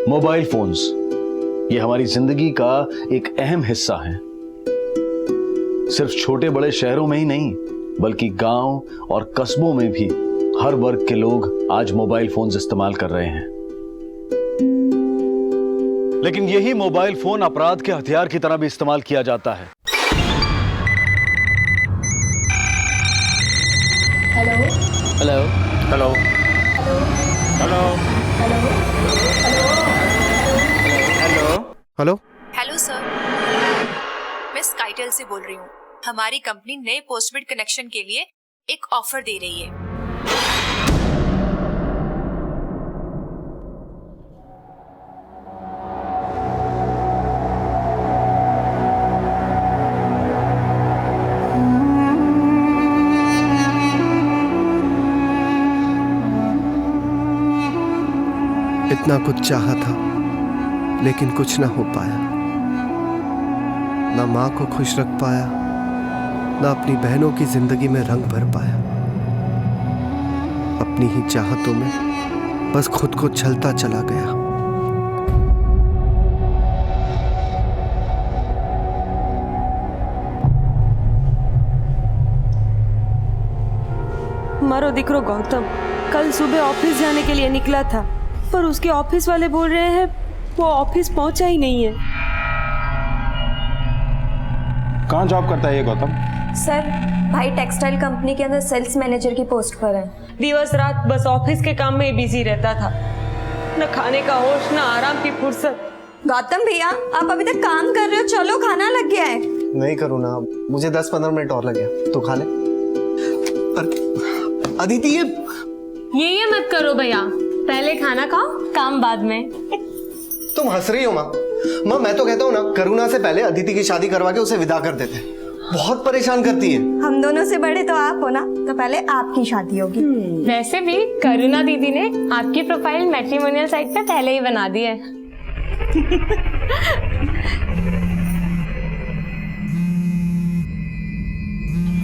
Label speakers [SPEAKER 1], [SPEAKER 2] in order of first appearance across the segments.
[SPEAKER 1] Mobile phones ये हमारी जिंदगी का एक अहम हिस्सा है। सिर्फ छोटे बड़े शहरों में ही नहीं बल्कि गांव और कस्बों में भी हर वर्ग के लोग आज मोबाइल फोन्स इस्तेमाल कर रहे हैं। लेकिन यही मोबाइल फोन अपराध के हथियार की तरह भी इस्तेमाल किया जाता है।
[SPEAKER 2] Hello
[SPEAKER 3] hello
[SPEAKER 1] hello
[SPEAKER 2] hello
[SPEAKER 1] hello
[SPEAKER 2] hello
[SPEAKER 3] hello
[SPEAKER 4] hello sir, मैं स्काईटेल से बोल रही हूँ। हमारी कंपनी नए पोस्टपेड कनेक्शन के लिए एक ऑफर दे रही है।
[SPEAKER 3] इतना कुछ चाहा था लेकिन कुछ ना हो पाया। ना माँ को खुश रख पाया, ना अपनी बहनों की जिंदगी में रंग भर पाया। अपनी ही चाहतों में बस खुद को छलता चला गया।
[SPEAKER 5] मारो दिकरो गौतम कल सुबह ऑफिस जाने के लिए निकला था, पर उसके ऑफिस वाले बोल रहे हैं वो ऑफिस पहुंचा ही नहीं है।
[SPEAKER 6] कहाँ जॉब करता है ये गौतम?
[SPEAKER 2] सर, भाई टेक्सटाइल कंपनी के अंदर सेल्स मैनेजर की पोस्ट पर है।
[SPEAKER 5] दिवस रात बस ऑफिस के काम में ही बिजी रहता था, न खाने का होश न आराम की फुर्सत।
[SPEAKER 2] गौतम भैया, आप अभी तक काम कर रहे हो, चलो खाना लग गया है।
[SPEAKER 3] नहीं करूँ ना, मुझे 10-15 मिनट और लगे तो खा ले। अदिति
[SPEAKER 7] ये मत करो भैया, पहले खाना खाओ, काम बाद में।
[SPEAKER 3] तुम हंस रही हो माँ? माँ मैं तो कहता हूँ ना, करुणा से पहले अदिति की शादी करवा के उसे विदा कर देते। बहुत परेशान करती है।
[SPEAKER 2] हम दोनों से बड़े तो आप हो ना, तो पहले आपकी शादी होगी।
[SPEAKER 7] वैसे भी करुणा दीदी ने आपकी प्रोफाइल मैट्रिमोनियल साइट पे पहले ही बना दी है।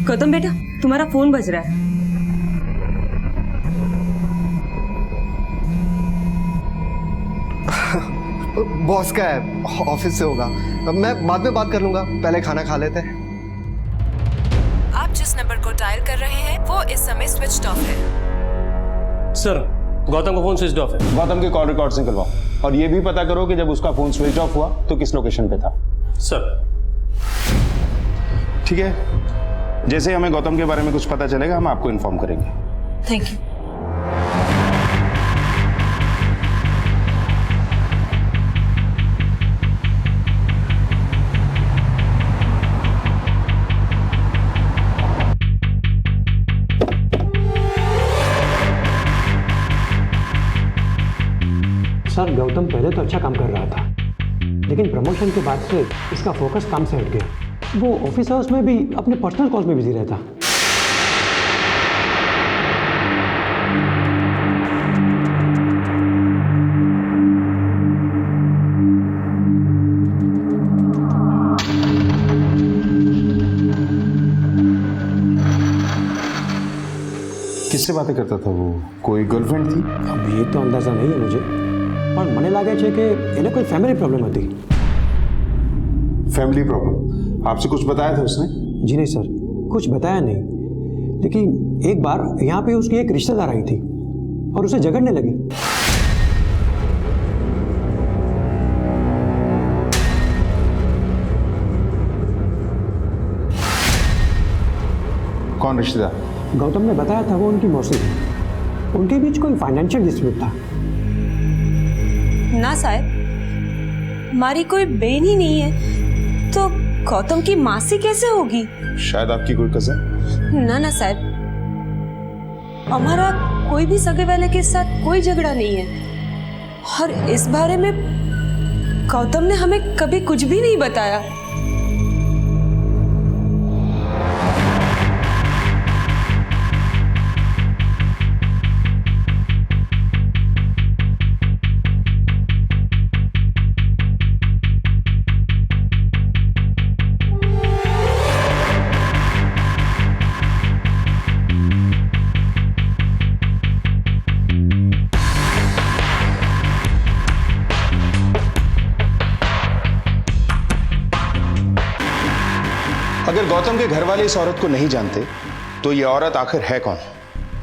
[SPEAKER 5] गौतम बेटा, तुम्हारा फोन बज रहा है।
[SPEAKER 3] बॉस का है, ऑफिस से होगा। मैं बाद में बात कर लूंगा, पहले खाना खा लेते हैं।
[SPEAKER 4] आप जिस नंबर को डायल कर रहे हैं वो इस समय स्विच ऑफ है।
[SPEAKER 8] सर, गौतम का फोन स्विच ऑफ है।
[SPEAKER 6] गौतम के कॉल रिकॉर्ड निकलवाओ और ये भी पता करो कि जब उसका फोन स्विच ऑफ हुआ तो किस लोकेशन पे था।
[SPEAKER 8] सर
[SPEAKER 6] ठीक है, जैसे ही हमें गौतम के बारे में कुछ पता चलेगा हम आपको इन्फॉर्म करेंगे।
[SPEAKER 5] Thank you.
[SPEAKER 9] सर, गौतम पहले तो अच्छा काम कर रहा था, लेकिन प्रमोशन के बाद से इसका फोकस काम से हट गया। वो ऑफिस हाउस में भी अपने पर्सनल कॉल्स में बिजी रहता।
[SPEAKER 6] किससे बातें करता था वो? कोई गर्लफ्रेंड थी?
[SPEAKER 9] अब ये तो अंदाजा नहीं है मुझे, पर મને લાગે છે કે એને કોઈ ફેમિલી प्रॉब्लम હતી।
[SPEAKER 6] Family problem? आपसे कुछ बताया था उसने?
[SPEAKER 9] जी नहीं सर, कुछ बताया नहीं, लेकिन एक बार यहाँ पे उसकी एक रिश्तेदार आई थी और उसे झगड़ने लगी।
[SPEAKER 6] कौन रिश्तेदार?
[SPEAKER 9] गौतम ने बताया था वो उनकी मौसी थी। उनके बीच कोई फाइनेंशियल डिस्प्यूट था।
[SPEAKER 5] ना साहब, हमारी कोई बहन ही नहीं है, तो गौतम की मासी कैसे होगी?
[SPEAKER 6] शायद आपकी कोई कजन?
[SPEAKER 5] ना ना साहब, हमारा कोई भी सगे वाले के साथ कोई झगड़ा नहीं है, और इस बारे में गौतम ने हमें कभी कुछ भी नहीं बताया।
[SPEAKER 6] गौतम के घर वाले इस औरत को नहीं जानते तो ये औरत आखिर है कौन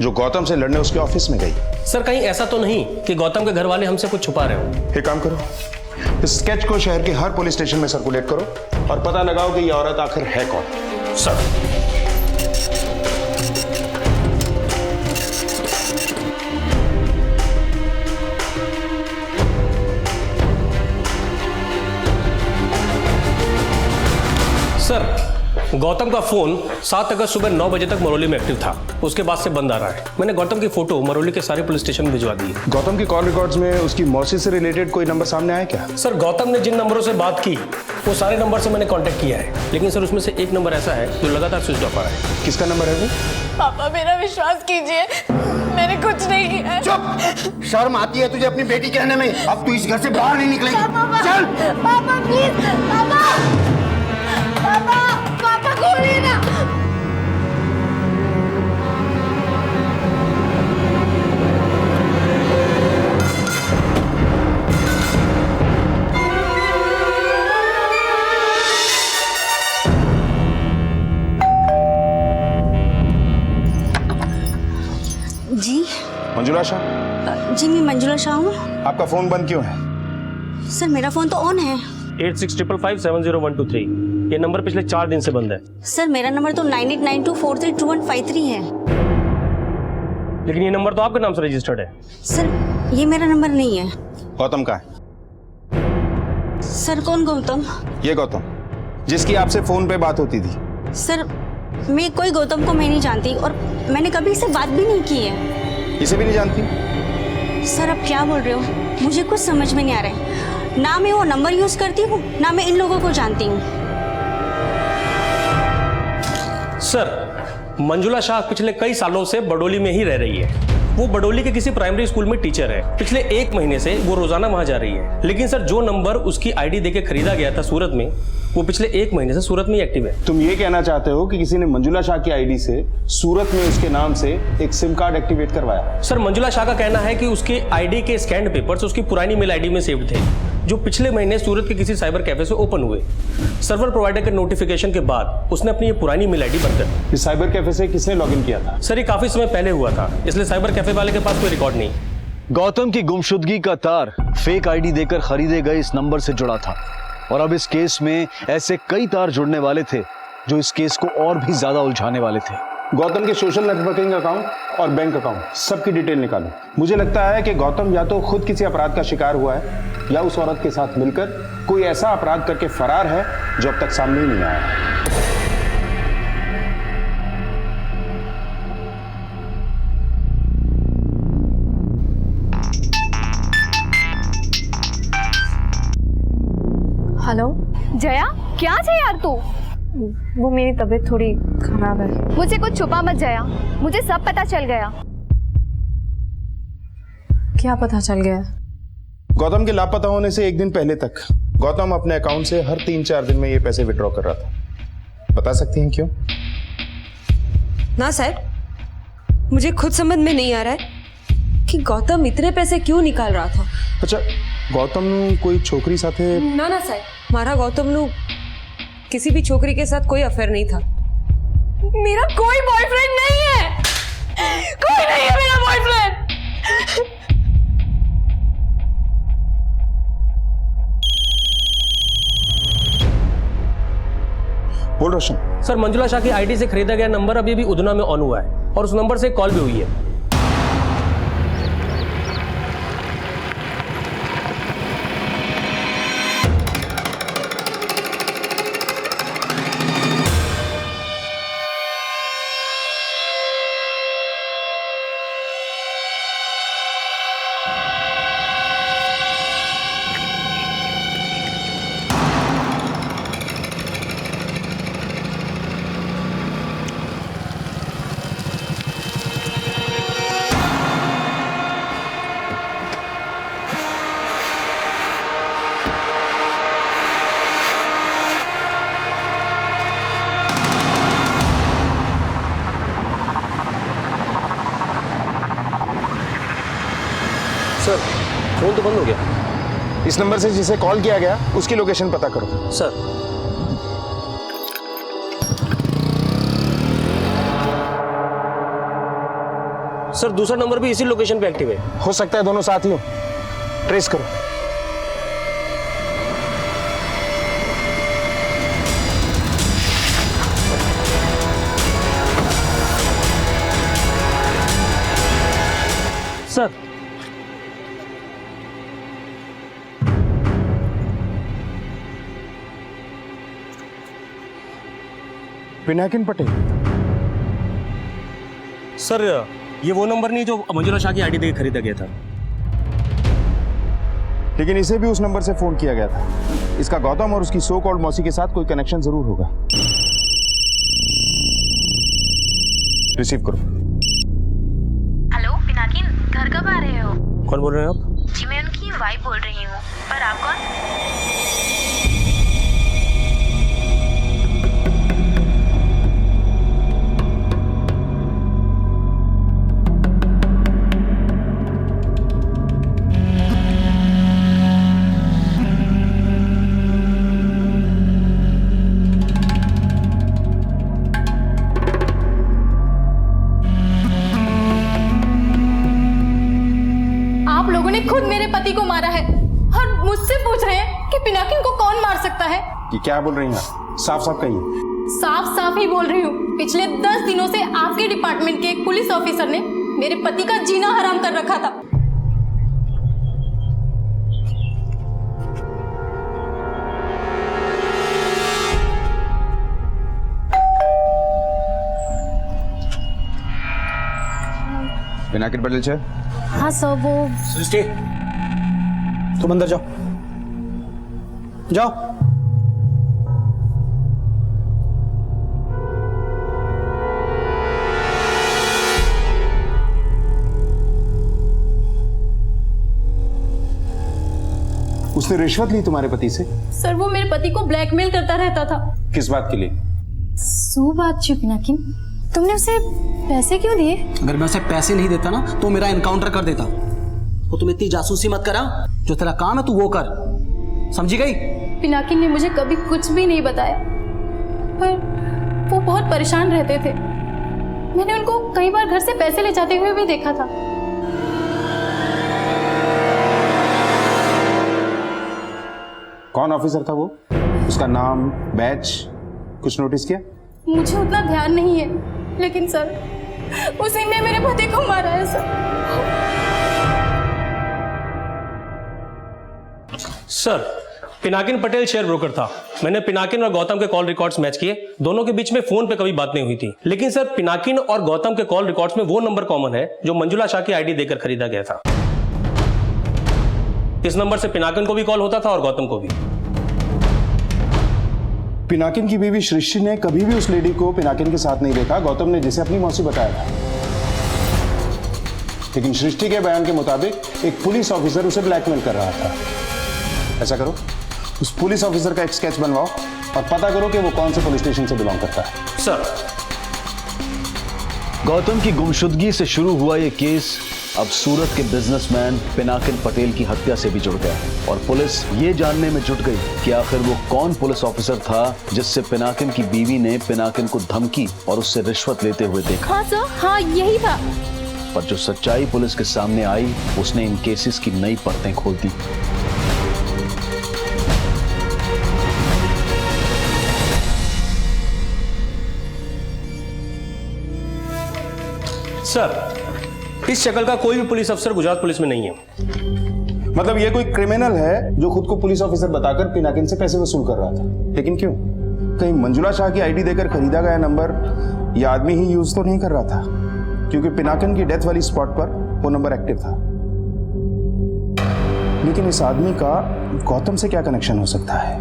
[SPEAKER 6] जो गौतम से लड़ने उसके ऑफिस में गई?
[SPEAKER 8] सर कहीं ऐसा तो नहीं कि गौतम के घर वाले हमसे कुछ छुपा रहे हो?
[SPEAKER 6] एक काम करो, इस स्केच को शहर के हर पुलिस स्टेशन में सर्कुलेट करो और पता लगाओ कि ये औरत आखिर है कौन।
[SPEAKER 8] सर सर गौतम का फोन 7 अगस्त सुबह 9 बजे तक मरौली में एक्टिव था, उसके बाद से बंद आ रहा है। मैंने गौतम की फोटो मरौली के सारे पुलिस स्टेशन में भिजवा दी है।
[SPEAKER 6] गौतम की कॉल रिकॉर्ड्स में उसकी मौसी से रिलेटेड कोई नंबर सामने आया क्या?
[SPEAKER 8] सर गौतम ने जिन नंबरों से बात की वो सारे नंबर से मैंने कांटेक्ट किया है, लेकिन सर उसमें से एक नंबर ऐसा है जो लगातार स्विच ऑफ आ रहा है।
[SPEAKER 6] किसका नंबर है वो?
[SPEAKER 7] पापा मेरा विश्वास कीजिए, मैंने कुछ नहीं किया है।
[SPEAKER 10] चुप! शर्म आती है तुझे अपनी बेटी कहने में? अब तू इस घर से बाहर नहीं निकलेगी। चल!
[SPEAKER 7] पापा प्लीज, पापा पापा पापा खोलिए ना।
[SPEAKER 11] जी
[SPEAKER 6] मंजुला शाह?
[SPEAKER 11] जी मैं मंजुला शाह हूँ।
[SPEAKER 6] आपका फोन बंद क्यों है?
[SPEAKER 11] सर मेरा फोन तो ऑन है।
[SPEAKER 8] 8655570123 ये नंबर पिछले 4 दिन से बंद है।
[SPEAKER 11] सर मेरा नंबर तो 9892432153 है।
[SPEAKER 8] लेकिन ये नंबर तो आपके नाम से रजिस्टर्ड है।
[SPEAKER 11] सर ये मेरा नंबर नहीं है।
[SPEAKER 6] गौतम कहाँ है?
[SPEAKER 11] सर कौन गौतम?
[SPEAKER 6] ये गौतम जिसकी आपसे फोन पे बात होती थी।
[SPEAKER 11] सर मैं कोई गौतम को मैं नहीं जानती और मैंने कभी इससे बात भी नहीं की है।
[SPEAKER 6] इसे भी नहीं जानती?
[SPEAKER 11] सर आप क्या बोल रहे हो? मुझे कुछ समझ में नहीं आ रहा है। ना मैं वो नंबर यूज करती हूँ ना मैं इन लोगों को जानती हूँ।
[SPEAKER 8] सर मंजुला शाह पिछले कई सालों से बडोली में ही रह रही है। वो बडोली के किसी प्राइमरी स्कूल में टीचर है। पिछले 1 महीने से वो रोजाना वहां जा रही है। लेकिन सर जो नंबर उसकी आईडी देके खरीदा गया था सूरत में, वो पिछले 1 महीने से सूरत में ही एक्टिव है।
[SPEAKER 6] तुम ये कहना चाहते हो कि किसी ने मंजुला शाह की आईडी से सूरत में उसके नाम से एक सिम कार्ड एक्टिवेट करवाया?
[SPEAKER 8] सर मंजुला शाह का कहना है कि उसके आईडी के स्कैन्ड पेपर्स उसकी पुरानी मेल आईडी में सेव्ड थे, जो पिछले महीने सूरत के किसी साइबर कैफे से ओपन हुए। सर्वर प्रोवाइडर के नोटिफिकेशन के बाद उसने अपनी ये पुरानी मेल आईडी बंद कर दी।
[SPEAKER 6] इस साइबर कैफे से किसने लॉगिन किया था?
[SPEAKER 8] सर ये काफी समय पहले हुआ था, इसलिए साइबर कैफे वाले के पास कोई रिकॉर्ड नहीं।
[SPEAKER 1] गौतम की गुमशुदगी का तार फेक आईडी देकर खरीदे गए इस नंबर से जुड़ा था और अब इस केस में ऐसे कई तार जुड़ने वाले थे जो इस केस को और भी ज्यादा उलझाने वाले थे।
[SPEAKER 6] गौतम के सोशल नेटवर्किंग अकाउंट और बैंक अकाउंट सबकी डिटेल निकालो। मुझे लगता है कि गौतम या तो खुद किसी अपराध का शिकार हुआ है या उस औरत के साथ मिलकर कोई ऐसा अपराध करके फरार है जो अब तक सामने ही नहीं आया।
[SPEAKER 2] हेलो
[SPEAKER 7] जया क्या है यार तू?
[SPEAKER 2] वो मेरी तबीयत थोड़ी खराब है।
[SPEAKER 7] मुझे कुछ छुपा मत जया, मुझे सब पता चल गया।
[SPEAKER 2] क्या पता चल गया?
[SPEAKER 6] गौतम के लापता होने से 1 दिन पहले तक गौतम अपने अकाउंट से हर 3-4 दिन में ये पैसे विड्रॉ कर रहा था। बता सकती हैं क्यों?
[SPEAKER 5] ना साहब मुझे खुद समझ में नहीं आ रहा है कि गौतम इतने पैसे क्यों निकाल रहा था।
[SPEAKER 6] अच्छा गौतम कोई छोकरी साथे?
[SPEAKER 5] ना ना साहब मारा गौतम नु किसी भी छोकरी के साथ कोई अफेयर नहीं था।
[SPEAKER 7] मेरा कोई बॉयफ्रेंड नहीं है, कोई नहीं है मेरा बॉयफ्रेंड।
[SPEAKER 6] बोल रोशन।
[SPEAKER 8] सर मंजुला शाह की आईडी से खरीदा गया नंबर अभी भी उधना में ऑन हुआ है और उस नंबर से कॉल भी हुई है। सर फोन तो बंद हो गया।
[SPEAKER 6] इस नंबर से जिसे कॉल किया गया उसकी लोकेशन पता करो।
[SPEAKER 8] सर सर दूसरा नंबर भी इसी लोकेशन पे एक्टिव है।
[SPEAKER 6] हो सकता है दोनों साथ ही हो, ट्रेस करो।
[SPEAKER 8] सर
[SPEAKER 6] पिनाकिन पटेल।
[SPEAKER 8] सर ये वो नंबर नहीं जो मंजुला शाह की आईडी देकर खरीदा गया था।
[SPEAKER 6] लेकिन इसे भी उस नंबर से फोन किया गया था। इसका गौतम और उसकी सो कॉल्ड मौसी के साथ कोई कनेक्शन जरूर होगा। रिसीव करो।
[SPEAKER 4] हेलो पिनाकिन, घर कब आ रहे हो?
[SPEAKER 8] कौन बोल रहे हैं आप?
[SPEAKER 4] जी मैं उनकी वाइफ बोल रही हूँ, पर आप कौन?
[SPEAKER 7] आप लोगों ने खुद मेरे पति को मारा है और मुझसे पूछ रहे हैं कि पिनाकिन को कौन मार सकता है।
[SPEAKER 6] ये क्या बोल रही हैं? साफ साफ कहिए।
[SPEAKER 7] साफ साफ ही बोल रही हूँ। पिछले 10 दिनों से आपके डिपार्टमेंट के एक पुलिस ऑफिसर ने मेरे पति का जीना हराम कर रखा था।
[SPEAKER 6] पिनाकिन पटेल सर।
[SPEAKER 7] हाँ सर, वो
[SPEAKER 9] सृष्टि, तुम अंदर जाओ, जाओ।
[SPEAKER 6] उसने रिश्वत ली तुम्हारे पति से?
[SPEAKER 7] सर वो मेरे पति को ब्लैकमेल करता रहता था।
[SPEAKER 6] किस बात के लिए?
[SPEAKER 7] सो बात छुपी पिनाकिन, तुमने उसे पैसे क्यों दिए?
[SPEAKER 9] अगर मैं उसे पैसे नहीं देता ना तो मेरा एनकाउंटर कर देता। तो तुम इतनी जासूसी मत करा, जो तेरा काम है तू वो कर, समझी गई?
[SPEAKER 7] पिनाकिन ने मुझे कभी कुछ भी नहीं बताया, पर वो बहुत परेशान रहते थे। मैंने उनको कई बार घर से पैसे ले जाते हुए भी देखा था।
[SPEAKER 6] कौन ऑफिसर था वो? उसका नाम, बैच कुछ नोटिस किया?
[SPEAKER 7] मुझे उतना ध्यान नहीं है, लेकिन सर उसी ने मेरे पति को मारा है
[SPEAKER 8] sir Pinakin Patel share broker था। मैंने पिनाकिन और गौतम के कॉल रिकॉर्ड्स मैच किए। दोनों के बीच में फोन पे कभी बात नहीं हुई थी। लेकिन सर पिनाकिन और गौतम के कॉल रिकॉर्ड्स में वो नंबर कॉमन है जो मंजुला शाह की आईडी देकर खरीदा गया था। इस नंबर से पिनाकिन को भी कॉल होता था और गौतम को भी।
[SPEAKER 6] पिनाकिन की बीवी सृष्टि ने कभी भी उस लेडी को पिनाकिन के साथ नहीं देखा, गौतम ने जिसे अपनी मौसी बताया था। लेकिन सृष्टि के बयान के मुताबिक एक पुलिस ऑफिसर उसे ब्लैकमेल कर रहा था। ऐसा करो, उस पुलिस ऑफिसर का एक स्केच बनवाओ और पता करो कि वो कौन से पुलिस स्टेशन से बिलोंग करता है।
[SPEAKER 8] सर
[SPEAKER 1] गौतम की गुमशुदगी से शुरू हुआ ये केस अब सूरत के बिजनेसमैन पिनाकिन पटेल की हत्या से भी जुड़ गया और पुलिस ये जानने में जुट गई कि आखिर वो कौन पुलिस ऑफिसर था जिससे पिनाकिन की बीवी ने पिनाकिन को धमकी और उससे रिश्वत लेते हुए देखा।
[SPEAKER 7] हाँ सर, हाँ यही था।
[SPEAKER 1] पर जो सच्चाई पुलिस के सामने आई उसने इन केसेस की नई परतें खोल दी।
[SPEAKER 8] सर इस शक्ल का कोई भी पुलिस अफसर गुजरात पुलिस में नहीं है।
[SPEAKER 6] मतलब ये कोई क्रिमिनल है जो खुद को पुलिस ऑफिसर बताकर पिनाकिन से पैसे वसूल कर रहा था। लेकिन क्यों? कहीं मंजुला शाह की आईडी देकर खरीदा गया नंबर ये आदमी ही यूज तो नहीं कर रहा था, क्योंकि पिनाकिन की डेथ वाली स्पॉट पर वो नंबर एक्टिव था। लेकिन इस आदमी का गौतम से क्या कनेक्शन हो सकता है?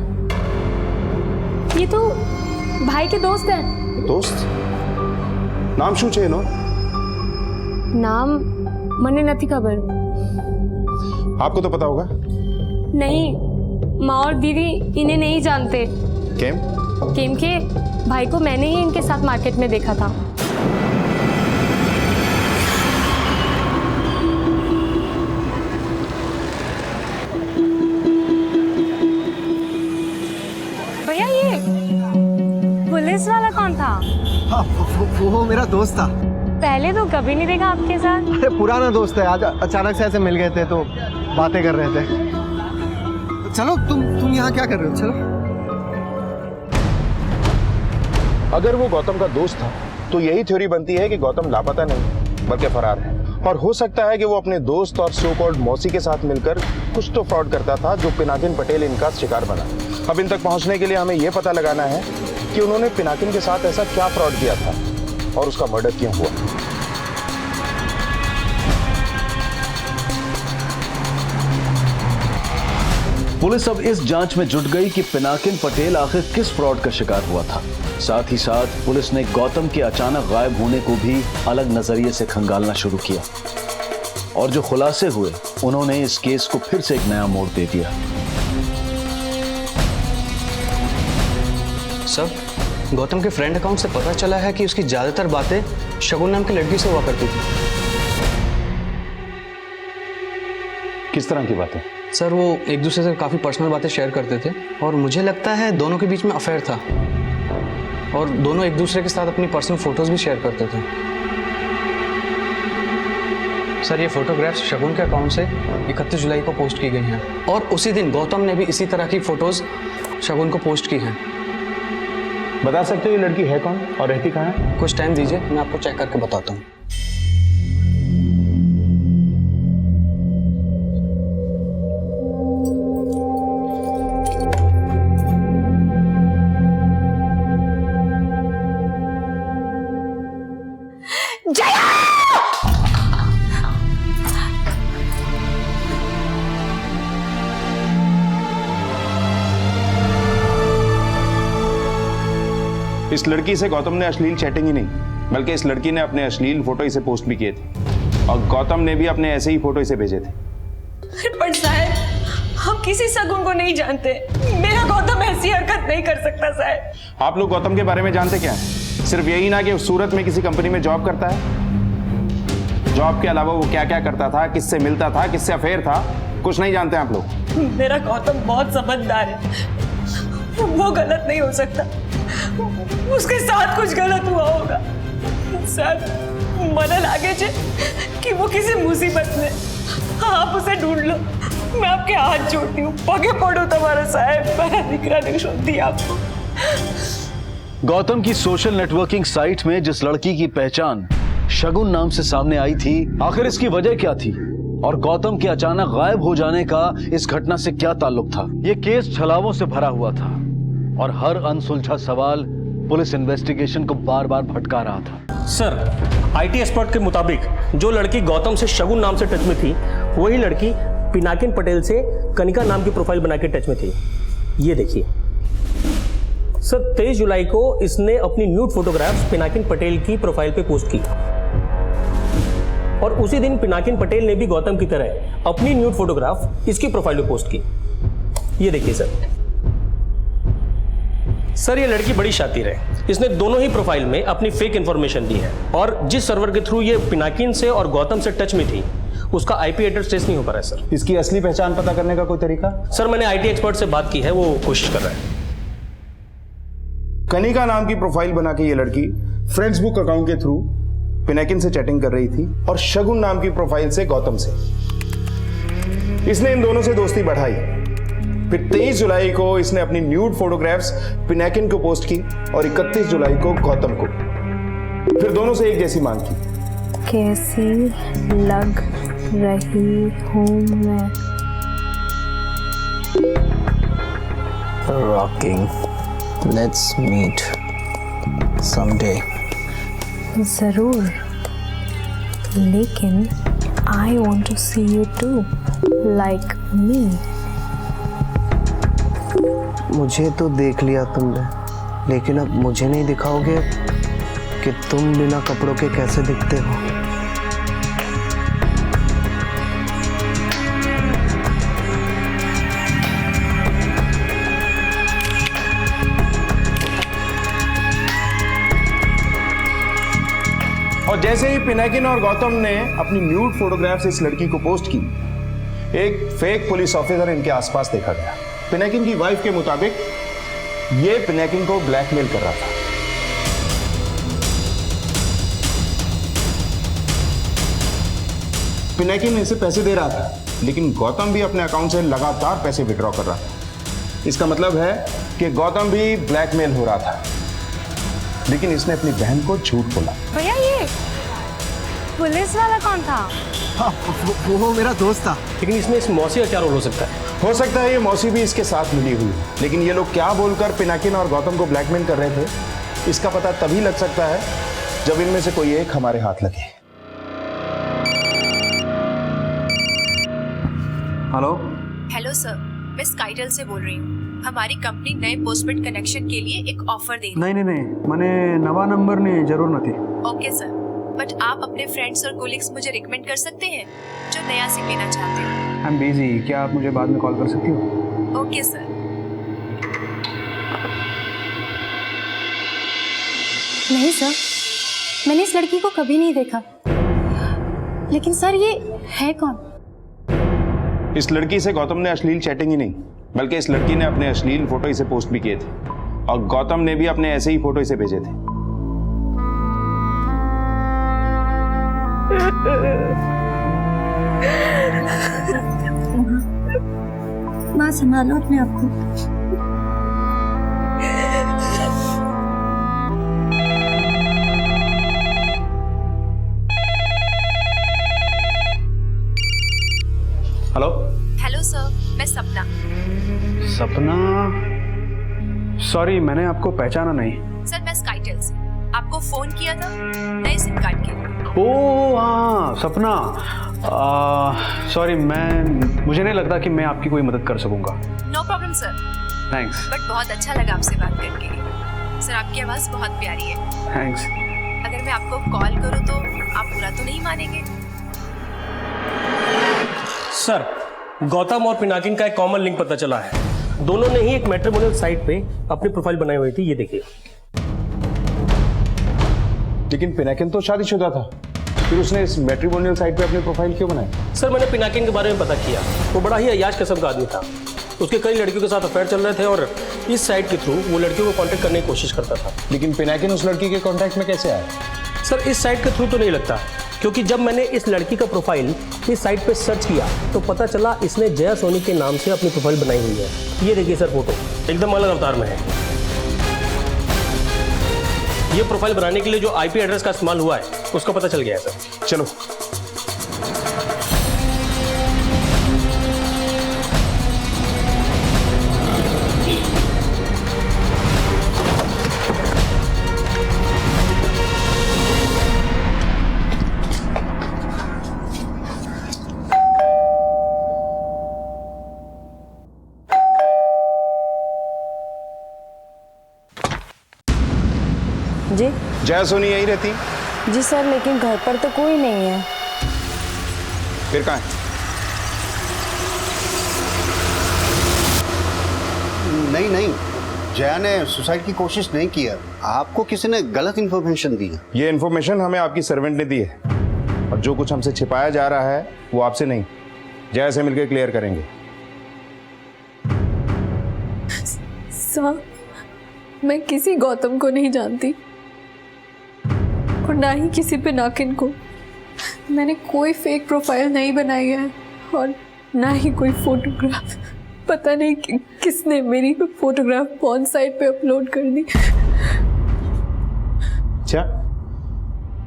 [SPEAKER 7] ये तो भाई के दोस्त हैं।
[SPEAKER 6] दोस्त? नाम शू छे एनो?
[SPEAKER 7] नाम मने नहीं खबर।
[SPEAKER 6] आपको तो पता होगा।
[SPEAKER 7] नहीं, माँ और दीदी इन्हें नहीं जानते।
[SPEAKER 6] केम
[SPEAKER 7] के भाई को मैंने ही इनके साथ मार्केट में देखा था। भैया ये पुलिस वाला कौन था?
[SPEAKER 3] हाँ, वो मेरा दोस्त था।
[SPEAKER 5] पहले तो कभी नहीं देखा आपके साथ।
[SPEAKER 3] अरे पुराना दोस्त है, आज अचानक से ऐसे मिल गए थे तो बातें कर रहे थे। चलो तुम यहाँ क्या कर रहे हो? चलो।
[SPEAKER 6] अगर वो गौतम का दोस्त था तो यही थ्योरी बनती है कि गौतम लापता नहीं बल्कि फरार है, और हो सकता है कि वो अपने दोस्त और सो कॉल्ड मौसी के साथ मिलकर कुछ तो फ्रॉड करता था जो पिनाकिन पटेल इनका शिकार बना। अब इन तक पहुंचने के लिए हमें यह पता लगाना है कि उन्होंने पिनाकिन के साथ ऐसा क्या फ्रॉड किया था और उसका मर्डर क्यों हुआ।
[SPEAKER 1] पुलिस अब इस जांच में जुट गई कि पिनाकिन पटेल आखिर किस फ्रॉड का शिकार हुआ था। साथ ही साथ पुलिस ने गौतम के अचानक गायब होने को भी अलग नजरिए से खंगालना शुरू किया, और जो खुलासे हुए उन्होंने इस केस को फिर से एक नया मोड़ दे दिया।
[SPEAKER 12] सर, गौतम के फ्रेंड अकाउंट से पता चला है कि उसकी ज्यादातर बातें शगुन नाम की लड़की से हुआ करती थी।
[SPEAKER 6] किस तरह की बातें?
[SPEAKER 12] सर, वो एक दूसरे से काफ़ी पर्सनल बातें शेयर करते थे और मुझे लगता है दोनों के बीच में अफेयर था, और दोनों एक दूसरे के साथ अपनी पर्सनल फोटोज भी शेयर करते थे। सर, ये फोटोग्राफ्स शगुन के अकाउंट से 31 जुलाई को पोस्ट की गई हैं, और उसी दिन गौतम ने भी इसी तरह की फोटोज शगुन को पोस्ट की हैं।
[SPEAKER 6] बता सकते हो ये लड़की है कौन और रहती कहाँ है?
[SPEAKER 12] कुछ टाइम दीजिए, मैं आपको चेक करके बताता हूँ।
[SPEAKER 6] इस लड़की से गौतम ने अश्लील चैटिंग ही नहीं बल्कि इस लड़की ने अपने अश्लील फोटो इसे पोस्ट भी किए थे, और गौतम ने भी अपने ऐसे ही फोटो इसे भेजे थे।
[SPEAKER 5] पर साहब, हम किसी शगुन को नहीं जानते। मेरा गौतम ऐसी हरकत नहीं कर सकता साहब।
[SPEAKER 6] आप लोग गौतम के बारे में जानते क्या है? सिर्फ यही ना कि सूरत में किसी कंपनी में जॉब करता है। जॉब के अलावा वो क्या क्या करता था, किससे मिलता था, किससे अफेयर था, कुछ नहीं जानते आप लोग।
[SPEAKER 5] मेरा गौतम बहुत समझदार है, वो गलत नहीं हो सकता। उसके साथ कुछ गलत हुआ होगा सर। मन लागे कि वो किसी मुसीबत में, आप उसे ढूंढ लो। मैं आपके हाथ जोड़ती हूँ, पगे पड़ो तुम्हारा साहब, मेरा दिकरा नहीं सुनती आपको।
[SPEAKER 1] गौतम की सोशल नेटवर्किंग साइट में जिस लड़की की पहचान शगुन नाम से सामने आई थी, आखिर इसकी वजह क्या थी, और गौतम के अचानक गायब हो जाने का इस घटना से क्या ताल्लुक था? यह केस छलावों से भरा हुआ था और हर अनसुलझा सवाल पुलिस इन्वेस्टिगेशन को बार बार भटका रहा था।
[SPEAKER 8] सर, आईटी एक्सपर्ट के मुताबिक जो लड़की गौतम से शगुन नाम से टच में थी, वही लड़की पिनाकिन पटेल से कनिका नाम की प्रोफाइल बना के टच में थी। ये देखिए सर, 23 जुलाई को इसने अपनी न्यूड फोटोग्राफ्स पिनाकिन पटेल की प्रोफाइल पे पोस्ट की, और उसी दिन पिनाकिन पटेल ने भी गौतम की तरह अपनी न्यूड फोटोग्राफ इसकी प्रोफाइल पे पोस्ट की। ये देखिए सर, ये लड़की बड़ी शातिर है। इसने दोनों ही प्रोफाइल में अपनी फेक इंफॉर्मेशन दी है, और जिस सर्वर के थ्रू ये पिनाकिन से और गौतम से टच में थी, उसका आईपी एड्रेस ट्रेस नहीं हो पा रहा है सर।
[SPEAKER 6] इसकी असली पहचान पता करने का कोई तरीका?
[SPEAKER 8] सर, मैंने आईटी एक्सपर्ट से बात की है, वो कोशिश कर रहा है।
[SPEAKER 6] कनिका नाम की प्रोफाइल बना के ये लड़की फेसबुक अकाउंट के थ्रू पिनाकिन से चैटिंग कर रही थी, और शगुन नाम की प्रोफाइल से गौतम से। इसने इन दोनों से दोस्ती बढ़ाई। फिर 23 जुलाई को इसने अपनी न्यूड फोटोग्राफ्स पिनाकिन को पोस्ट की, और 31 जुलाई को गौतम को। फिर दोनों से एक जैसी मांग की।
[SPEAKER 2] कैसी लग रही हूँ मैं?
[SPEAKER 13] Rocking. Let's meet someday.
[SPEAKER 2] जरूर, लेकिन I want to see you too, like me.
[SPEAKER 3] मुझे तो देख लिया तुमने, लेकिन अब मुझे नहीं दिखाओगे कि तुम बिना कपड़ों के कैसे दिखते हो।
[SPEAKER 6] और जैसे ही पिनाकिन और गौतम ने अपनी न्यूड फोटोग्राफ्स इस लड़की को पोस्ट की, एक फेक पुलिस ऑफिसर इनके आसपास देखा गया। पिनाकिन की वाइफ के मुताबिक ये पिनाकिन को ब्लैकमेल कर रहा था। पिनाकिन इसे पैसे दे रहा था, लेकिन गौतम भी अपने अकाउंट से लगातार पैसे विड्रॉ कर रहा था। इसका मतलब है कि गौतम भी ब्लैकमेल हो रहा था, लेकिन इसने अपनी बहन को झूठ बोला।
[SPEAKER 5] भैया ये पुलिस वाला कौन था?
[SPEAKER 3] हाँ, वो मेरा दोस्त था।
[SPEAKER 8] लेकिन इसमें इस मौसी का क्या रोल हो सकता है?
[SPEAKER 6] हो सकता है ये मौसी भी इसके साथ मिली हुई, लेकिन ये लोग क्या बोलकर पिनाकिन और गौतम को ब्लैकमेल कर रहे थे, इसका पता तभी लग सकता है जब इनमें से कोई एक हमारे हाथ लगे।
[SPEAKER 12] हेलो
[SPEAKER 4] हेलो सर, मैं स्काइटेल से बोल रही हूँ। हमारी कंपनी नए पोस्टपेड कनेक्शन के लिए एक ऑफर दे रही है।
[SPEAKER 9] नहीं मैंने नवा नंबर नहीं जरूर नहीं।
[SPEAKER 4] ओके सर, बट आप अपने फ्रेंड्स और कोलिग्स मुझे रिकमेंड कर सकते हैं जो नया सिम लेना चाहते हो।
[SPEAKER 9] आई एम बिजी, क्या आप मुझे बाद में कॉल कर सकती हो?
[SPEAKER 4] Okay sir.
[SPEAKER 7] नहीं सर, मैंने इस लड़की को कभी नहीं देखा। लेकिन सर ये है कौन?
[SPEAKER 6] इस लड़की से गौतम ने अश्लील चैटिंग ही नहीं, बल्कि इस लड़की ने अपने अश्लील फोटो इसे पोस्ट भी किए थे, और गौतम ने भी अपने ऐसे ही फोटो इसे भेजे थे।
[SPEAKER 11] माँ संभालो अपने आप को।
[SPEAKER 8] हेलो
[SPEAKER 4] हेलो सर, मैं सपना।
[SPEAKER 9] सपना? सॉरी, मैंने आपको पहचाना नहीं।
[SPEAKER 4] सर मैं स्काइटेल से आपको फोन किया था नए सिम कार्ड के लिए।
[SPEAKER 9] ओ हाँ सपना, सॉरी मुझे नहीं लगता कि मैं आपकी कोई मदद कर सकूंगा।
[SPEAKER 4] No problem sir.
[SPEAKER 9] Thanks.
[SPEAKER 4] But बहुत अच्छा लगा आपसे बात करके। सर आपकी आवाज़ बहुत प्यारी है।
[SPEAKER 9] थैंक्स।
[SPEAKER 4] अगर मैं आपको कॉल करूँ तो आप बुरा तो नहीं मानेंगे?
[SPEAKER 8] सर, गौतम और पिनाकिन का एक कॉमन लिंक पता चला है। दोनों ने ही एक मैट्रिमोनियल साइट पे अपनी प्रोफाइल बनाई हुई थी, ये देखिए।
[SPEAKER 6] लेकिन पिनाकिन तो शादीशुदा था, फिर उसने इस मैट्रिमोनियल साइट पे अपनी प्रोफाइल क्यों बनाई?
[SPEAKER 8] सर मैंने पिनाकिन के बारे में पता किया, वो बड़ा ही अय्याश किस्म का आदमी था। उसके कई लड़कियों के साथ अफेयर चल रहे थे और इस साइट के थ्रू वो लड़कियों को कांटेक्ट करने की कोशिश करता था।
[SPEAKER 6] लेकिन पिनाकिन उस लड़की के कांटेक्ट में कैसे आया?
[SPEAKER 8] सर इस साइट के थ्रू तो नहीं लगता, क्योंकि जब मैंने इस लड़की का प्रोफाइल इस साइट पे सर्च किया तो पता चला इसने जया सोनी के नाम से अपनी प्रोफाइल बनाई हुई है। ये देखिए सर, फोटो एकदम अलग अवतार में है। ये प्रोफाइल बनाने के लिए जो आईपी एड्रेस का इस्तेमाल हुआ है उसका पता चल गया है सर।
[SPEAKER 6] चलो
[SPEAKER 2] जी
[SPEAKER 6] जया सोनी यहीं रहती?
[SPEAKER 2] जी सर, लेकिन घर पर तो कोई नहीं है।
[SPEAKER 6] फिर कहाँ है?
[SPEAKER 10] नहीं, जया ने सुसाइड की कोशिश नहीं की है। आपको किसी ने गलत इन्फॉर्मेशन दी है।
[SPEAKER 6] ये इन्फॉर्मेशन हमें आपकी सर्वेंट ने दी है, और जो कुछ हमसे छिपाया जा रहा है वो आपसे नहीं, जया से मिलकर क्लियर करेंगे।
[SPEAKER 5] सर, मैं किसी गौतम को नहीं जानती और ना ही किसी पिनाकिन को। मैंने कोई फेक प्रोफाइल नहीं बनाई है और ना ही कोई फोटोग्राफ। पता नहीं किसने मेरी फोटोग्राफ पॉर्न साइट पे अपलोड कर दी।
[SPEAKER 6] अच्छा,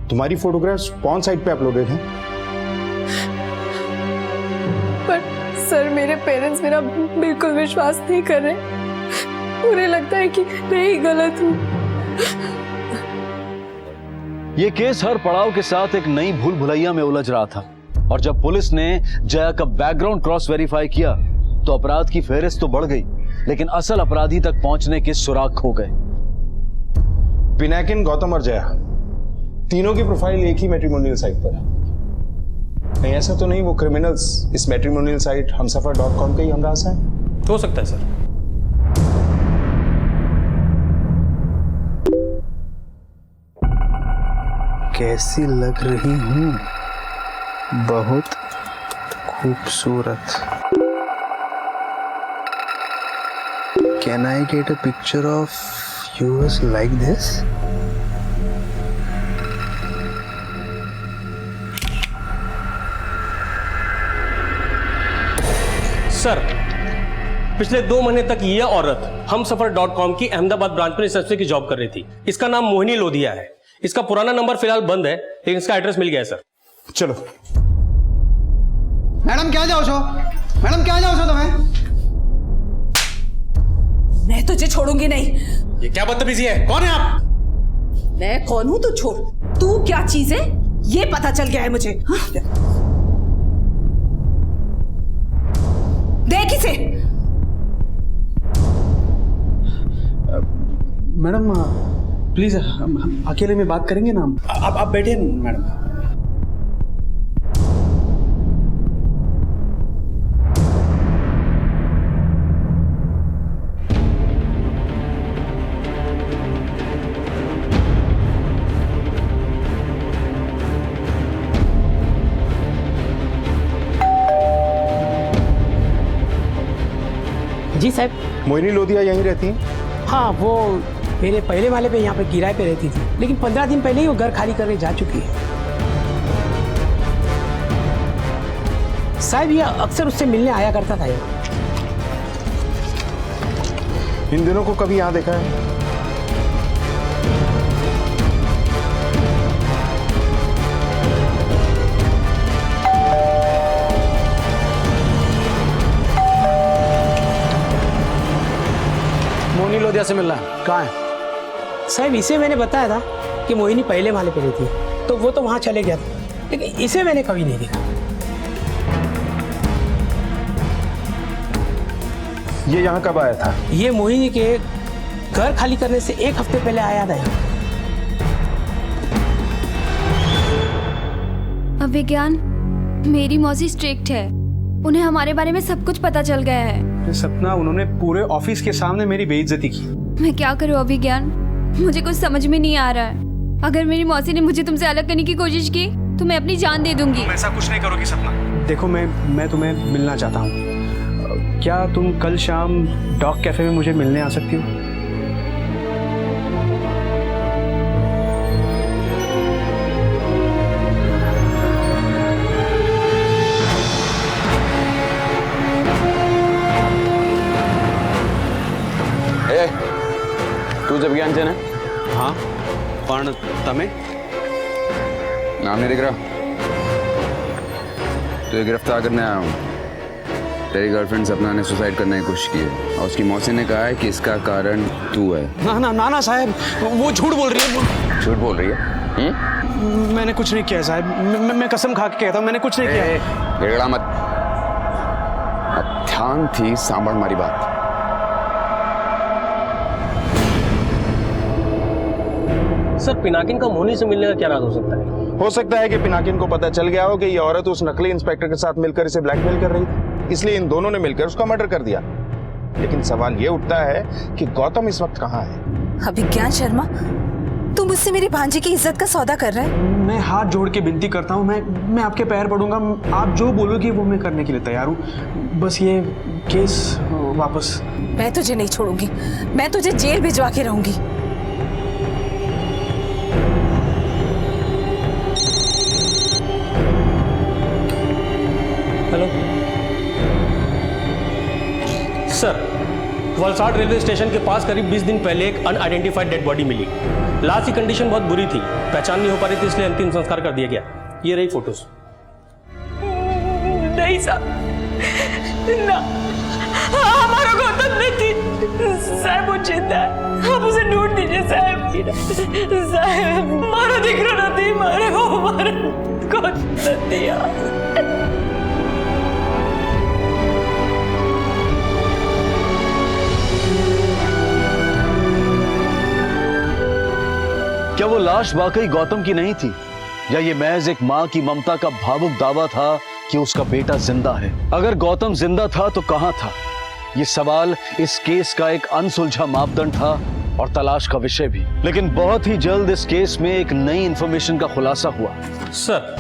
[SPEAKER 6] तुम्हारी फोटोग्राफ्स पॉर्न साइट पे अपलोडेड हैं?
[SPEAKER 5] पर सर मेरे पेरेंट्स मेरा बिल्कुल विश्वास नहीं कर रहे। उन्हें लगता है कि मैं ही गलत हूँ।
[SPEAKER 1] ये केस हर पड़ाव के साथ एक नई भूल भुलैया में उलझ रहा था, और जब पुलिस ने जया का बैकग्राउंड क्रॉस वेरीफाई किया तो अपराध की फेहरिस्त तो बढ़ गई, लेकिन असल अपराधी तक पहुंचने के सुराग खो गए।
[SPEAKER 6] पिनाकिन, गौतम और जया तीनों की प्रोफाइल एक ही मैट्रिमोनियल साइट पर है। नहीं, ऐसा तो नहीं वो क्रिमिनल्स इस मैट्रिमोनियल साइट हमसफर.com के ही हमराज हैं?
[SPEAKER 8] हो सकता है सर।
[SPEAKER 13] कैसी लग रही हूँ? बहुत खूबसूरत। Can I get a picture of yours like this?
[SPEAKER 8] Sir, पिछले 2 महीने तक यह औरत हमसफर.com की अहमदाबाद ब्रांच में रिसेप्शन की जॉब कर रही थी। इसका नाम मोहिनी लोधिया है। इसका पुराना नंबर फिलहाल बंद है, लेकिन इसका एड्रेस मिल गया है सर।
[SPEAKER 6] चलो।
[SPEAKER 12] मैडम क्या जाओ छो? मैडम क्या जाओ छो तुम्हें?
[SPEAKER 5] मैं तुझे छोड़ूंगी नहीं।
[SPEAKER 8] ये क्या बदतमीजी है? कौन है आप?
[SPEAKER 5] मैं कौन हूं तो छोड़, तू क्या चीज है ये पता चल गया है मुझे। हाँ? देख इसे।
[SPEAKER 9] मैडम प्लीज हम अकेले में बात करेंगे ना हम। आप बैठे मैडम।
[SPEAKER 14] जी साहब।
[SPEAKER 6] मोहिनी लोधिया यहीं रहती हैं?
[SPEAKER 14] हाँ, वो मेरे पहले वाले पे यहाँ पे किराए पे रहती थी, लेकिन 15 दिन पहले ही वो घर खाली करके जा चुकी है। साहब ये अक्सर उससे मिलने आया करता था यहाँ।
[SPEAKER 6] इन दिनों को कभी यहाँ देखा है?
[SPEAKER 9] मोहिनी लोधिया से मिलना है, कहाँ है?
[SPEAKER 14] साहब इसे मैंने बताया था कि मोहिनी पहले वाले पे रहती है, तो वो तो वहाँ चले गया था, लेकिन इसे मैंने कभी नहीं देखा।
[SPEAKER 6] ये यहाँ कब आया था?
[SPEAKER 14] ये मोहिनी के घर खाली करने से 1 हफ्ते पहले आया था यहाँ।
[SPEAKER 2] अभिज्ञान, मेरी मौसी स्ट्रिक्ट है, उन्हें हमारे बारे में सब कुछ पता चल गया है।
[SPEAKER 9] सपना, उन्होंने पूरे ऑफिस के सामने मेरी बेइज्जती की।
[SPEAKER 2] मैं क्या करूं अभिज्ञान, मुझे कुछ समझ में नहीं आ रहा है। अगर मेरी मौसी ने मुझे तुमसे अलग करने की कोशिश की तो मैं अपनी जान दे दूंगी।
[SPEAKER 9] ऐसा कुछ नहीं करोगी सपना। देखो मैं तुम्हें मिलना चाहता हूँ, क्या तुम कल शाम डॉग कैफे में मुझे मिलने आ सकती हो?
[SPEAKER 15] તું જ અભિયાન છે ને?
[SPEAKER 9] હા, પણ તમે?
[SPEAKER 15] નામ नहीं दिख रहा? तो ये गिरफ्तार करने आया हूँ। तेरी गर्लफ्रेंड सपना ने सुसाइड करने की कोशिश की है और उसकी मौसी ने कहा है कि इसका कारण तू है।
[SPEAKER 9] ना ना ना ना साहब, वो झूठ बोल रही है।
[SPEAKER 15] झूठ बोल रही है?
[SPEAKER 9] मैंने कुछ नहीं किया साहब, मैं कसम खा के कहता हूँ मैंने कुछ नहीं किया।
[SPEAKER 15] गिड़गड़ा मत, अब ध्यान थी सांभळ मारी बात।
[SPEAKER 8] सर, पिनाकिन का मोहिनी से मिलने का क्या राज हो सकता है?
[SPEAKER 6] हो सकता है कि पिनाकिन को पता चल गया हो कि ये औरत उस नकली इंस्पेक्टर के साथ मिलकर इसे ब्लैकमेल कर रही थी, इसलिए इन दोनों ने मिलकर उसका मर्डर कर दिया। लेकिन सवाल ये उठता है कि गौतम इस वक्त कहाँ है?
[SPEAKER 5] अभिज्ञान शर्मा, तुम मुझसे मेरी भांजी की इज्जत का सौदा कर रहे हैं।
[SPEAKER 9] मैं हाथ जोड़ के विनती करता हूँ, मैं आपके पैर पड़ूंगा, आप जो बोलोगे वो मैं करने के लिए तैयार हूँ। बस ये केस वापस।
[SPEAKER 5] मैं तुझे नहीं छोड़ूंगी, मैं तुझे जेल भिजवा के रहूंगी।
[SPEAKER 8] Hello sir, Valsad railway station के पास करीब 20 दिन पहले एक अनआइडेंटिफाइड डेड बॉडी मिली। लाश की कंडीशन बहुत बुरी थी, पहचान नहीं हो पा रही थी, इसलिए अंतिम संस्कार कर दिया गया। ये रही फोटोज।
[SPEAKER 5] नहीं साहब, ना, हमारा गौतम नहीं थी साहब, वो जिंदा है, आप उसे ढूंढ दीजिए साहब। साहब मारो दिख रहा नहीं, मारे वो मारो कुछ न दिया।
[SPEAKER 1] क्या वो लाश वाकई गौतम की नहीं थी, या ये महज एक माँ की ममता का भावुक दावा था कि उसका बेटा जिंदा है? अगर गौतम जिंदा था तो कहां था? ये सवाल इस केस का एक अनसुलझा मापदंड था और तलाश का विषय भी। लेकिन बहुत ही जल्द इस केस में एक नई इंफॉर्मेशन का खुलासा हुआ।
[SPEAKER 8] सर,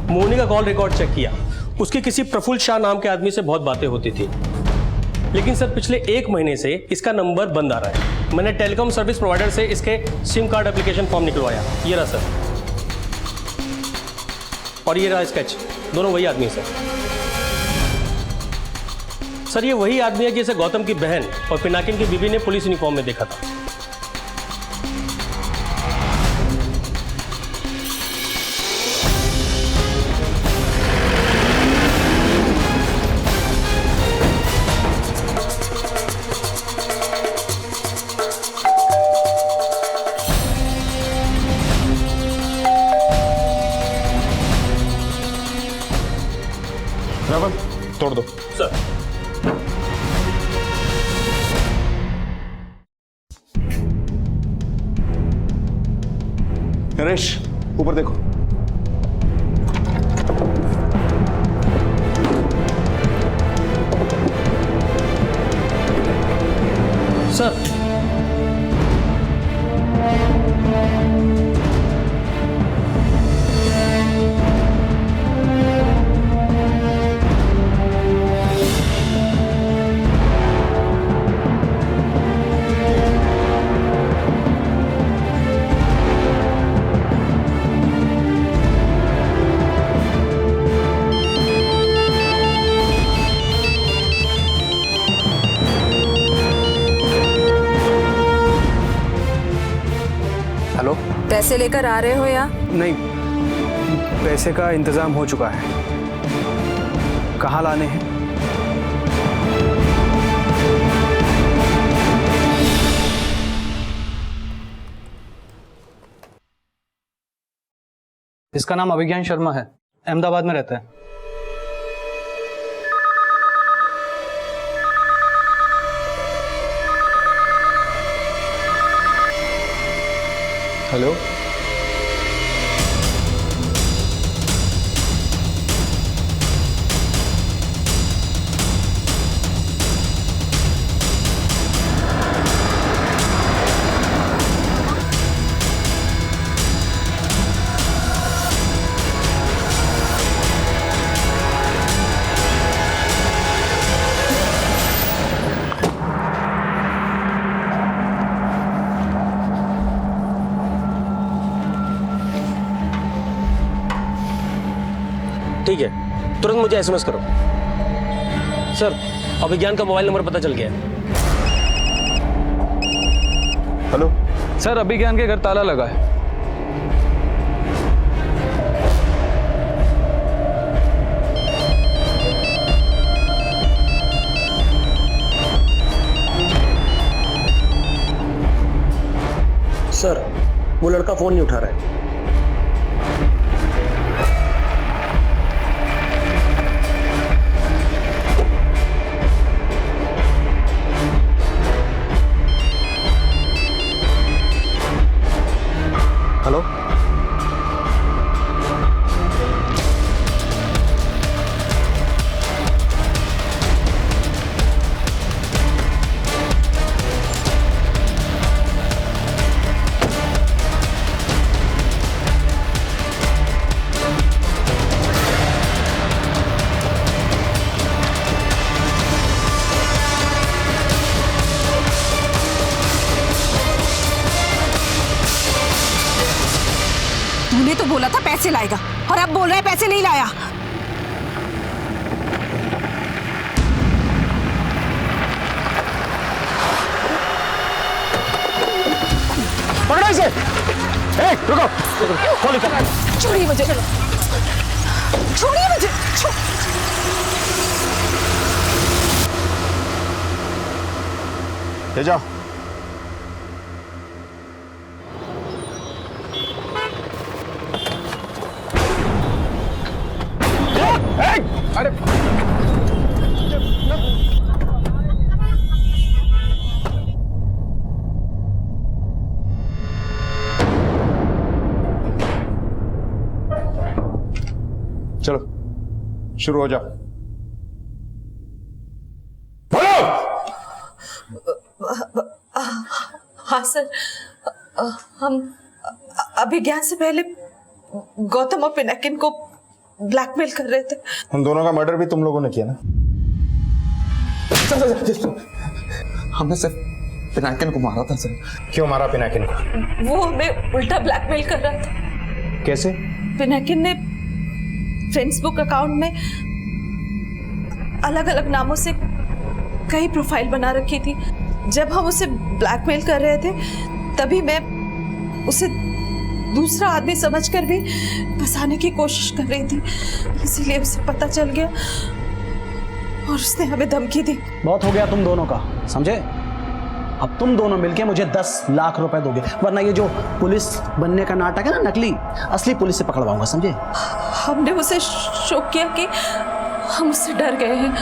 [SPEAKER 8] मोहिनी का कॉल रिकॉर्ड चेक किया, उसकी किसी प्रफुल्ल शाह नाम के आदमी से बहुत बातें होती थी, लेकिन सर पिछले 1 महीने से इसका नंबर बंद आ रहा है। मैंने टेलीकॉम सर्विस प्रोवाइडर से इसके सिम कार्ड एप्लीकेशन फॉर्म निकलवाया, ये रहा सर, और ये रहा स्केच, दोनों वही आदमी है सर। सर ये वही आदमी है जिसे गौतम की बहन और पिनाकिन की बीवी ने पुलिस यूनिफॉर्म में देखा था।
[SPEAKER 6] रावल तोड़ दो।
[SPEAKER 8] सर
[SPEAKER 6] नरेश ऊपर देखो।
[SPEAKER 8] सर
[SPEAKER 12] हेलो,
[SPEAKER 5] पैसे लेकर आ रहे हो या
[SPEAKER 12] नहीं, पैसे का इंतजाम हो चुका है। कहाँ लाने हैं? इसका नाम अभिज्ञान शर्मा है, अहमदाबाद में रहता है। हेलो,
[SPEAKER 8] ठीक है, तुरंत मुझे एसएमएस करो। सर अभिज्ञान का मोबाइल नंबर पता चल गया है।
[SPEAKER 6] हेलो
[SPEAKER 12] सर, अभिज्ञान के घर ताला लगा है।
[SPEAKER 8] सर वो लड़का फोन नहीं उठा रहा है।
[SPEAKER 12] हेलो,
[SPEAKER 5] तूने तो बोला था पैसे लाएगा और अब बोल रहा है पैसे नहीं लाया।
[SPEAKER 6] पकड़ो इसे। रुको, खोलो।
[SPEAKER 5] छोड़िए मुझे, छोड़िए मुझे।
[SPEAKER 6] ले जाओ। अरे चलो शुरू हो जाओ।
[SPEAKER 5] हाँ सर, हम अभिज्ञान से पहले गौतम और पिनाकिन को ब्लैकमेल कर रहे थे।
[SPEAKER 6] उन दोनों का मर्डर भी तुम लोगों ने किया ना?
[SPEAKER 12] हमने सिर्फ पिनाकिन को मारा था सर।
[SPEAKER 6] क्यों मारा पिनाकिन को?
[SPEAKER 5] वो हमें उल्टा ब्लैकमेल कर रहा था।
[SPEAKER 6] कैसे?
[SPEAKER 5] पिनाकिन ने फेसबुक अकाउंट में अलग अलग नामों से कई प्रोफाइल बना रखी थी। जब हम उसे ब्लैकमेल कर रहे थे तभी मैं उसे दूसरा आदमी समझकर भी फंसाने की कोशिश कर रही थी, इसीलिए उसे पता चल गया और उसने हमें धमकी दी।
[SPEAKER 14] बहुत हो गया तुम दोनों का, समझे? अब तुम दोनों मिलके मुझे 10 लाख रुपए दोगे, वरना ये जो पुलिस बनने का नाटक है ना, नकली, असली पुलिस से पकड़वाऊंगा, समझे?
[SPEAKER 5] हमने उसे शौक किया कि हम उससे डर गए हैं।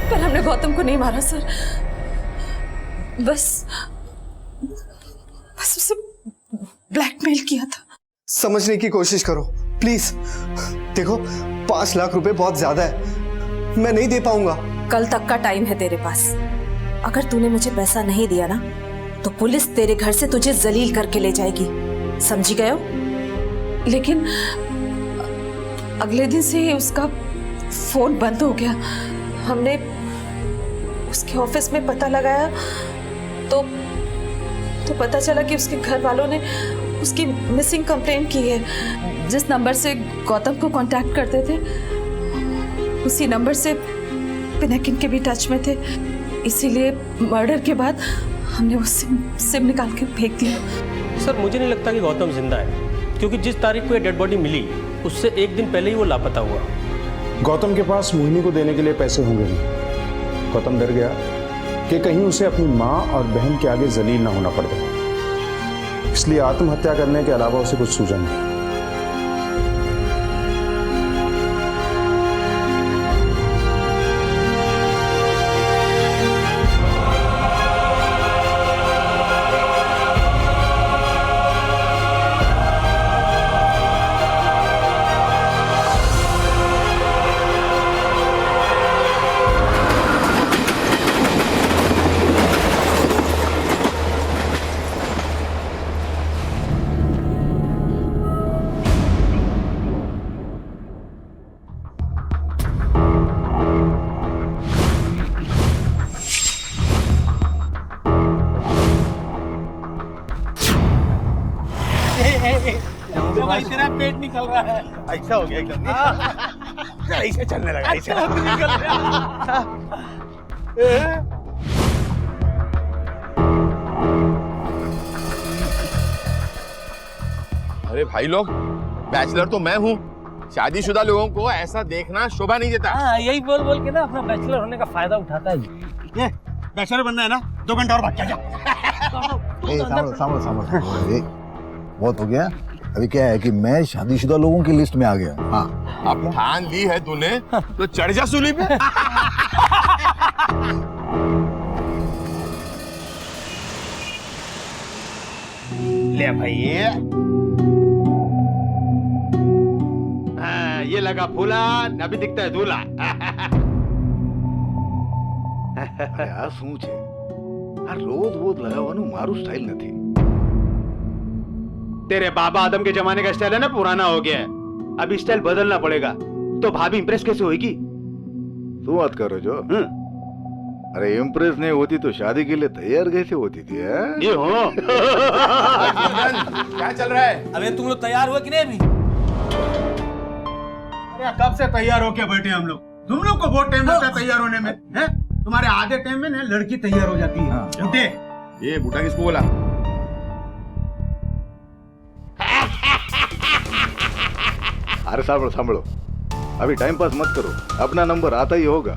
[SPEAKER 5] पर हमने गौतम को नहीं मारा सर, बस उसे ब्लैकमेल किया था।
[SPEAKER 3] समझने की कोशिश करो प्लीज। देखो 5 लाख रुपए बहुत ज्यादा है, मैं नहीं दे पाऊंगा।
[SPEAKER 5] कल तक का टाइम है तेरे पास। अगर तूने मुझे पैसा नहीं दिया ना तो पुलिस तेरे घर से तुझे जलील करके ले जाएगी, समझी गए हो? लेकिन अगले दिन से उसका फोन बंद हो गया। हमने उसके ऑफिस में पता लगाया तो पता चला कि उसके घर वालों ने उसकी मिसिंग कंप्लेंट की है। जिस नंबर से गौतम को कांटेक्ट करते थे उसी नंबर से पिनाकिन के भी टच में थे, इसीलिए मर्डर के बाद हमने वो सिम निकाल के फेंक दिया।
[SPEAKER 8] सर मुझे नहीं लगता कि गौतम जिंदा है, क्योंकि जिस तारीख को ये डेड बॉडी मिली उससे एक दिन पहले ही वो लापता हुआ।
[SPEAKER 6] गौतम के पास मोहिनी को देने के लिए पैसे होंगे नहीं। गौतम डर गया कि कहीं उसे अपनी माँ और बहन के आगे जलील ना होना पड़ जाए, इसलिए आत्महत्या करने के अलावा उसे कुछ सूझा नहीं।
[SPEAKER 14] तेरा पेट निकल रहा है, ऐसा हो गया एकदम। ऐसे चलने लगा, ऐसे निकल रहा।
[SPEAKER 16] अरे भाई लोग, बैचलर तो मैं हूँ, शादीशुदा लोगों को ऐसा देखना शोभा नहीं देता।
[SPEAKER 14] हाँ, यही बोल बोल के ना अपना बैचलर होने का फायदा उठाता है। ये बैचलर बनना है ना, 2 घंटा और भाग जा।
[SPEAKER 17] सामने बहुत हो गया। अभी क्या है कि मैं शादीशुदा लोगों की लिस्ट में आ गया। हाँ,
[SPEAKER 16] अब ठान ली है तूने तो चढ़ जा सूली पे।
[SPEAKER 14] ले भाई
[SPEAKER 18] ये लगा फूला, अभी दिखता है दूल्हा।
[SPEAKER 17] આ શું છે? આ રોજ લગાવવાનું મારું સ્ટાઇલ નથી।
[SPEAKER 18] तेरे बाबा आदम के जमाने का स्टाइल है ना, पुराना हो गया है, अब स्टाइल बदलना पड़ेगा। तो भाभी इंप्रेस कैसे होगी?
[SPEAKER 17] શું વાત કરો છો? अरे इम्प्रेस नहीं होती तो शादी के लिए तैयार कैसे होती थी?
[SPEAKER 18] ये हो।
[SPEAKER 16] क्या चल रहा है?
[SPEAKER 14] अरे तुम लोग तैयार हुए कि नहीं अभी?
[SPEAKER 18] अरे कब से तैयार होके बैठे हम लोग? तुम लोग को बहुत टाइम लगता है तैयार होने में, हैं? तुम्हारे आधे टाइम में ना लड़की तैयार हो जाती है। झूठे।
[SPEAKER 16] ये बूटा किसको बोला?
[SPEAKER 17] अरे सांभलो, अभी टाइम पास मत करो, अपना नंबर आता ही होगा।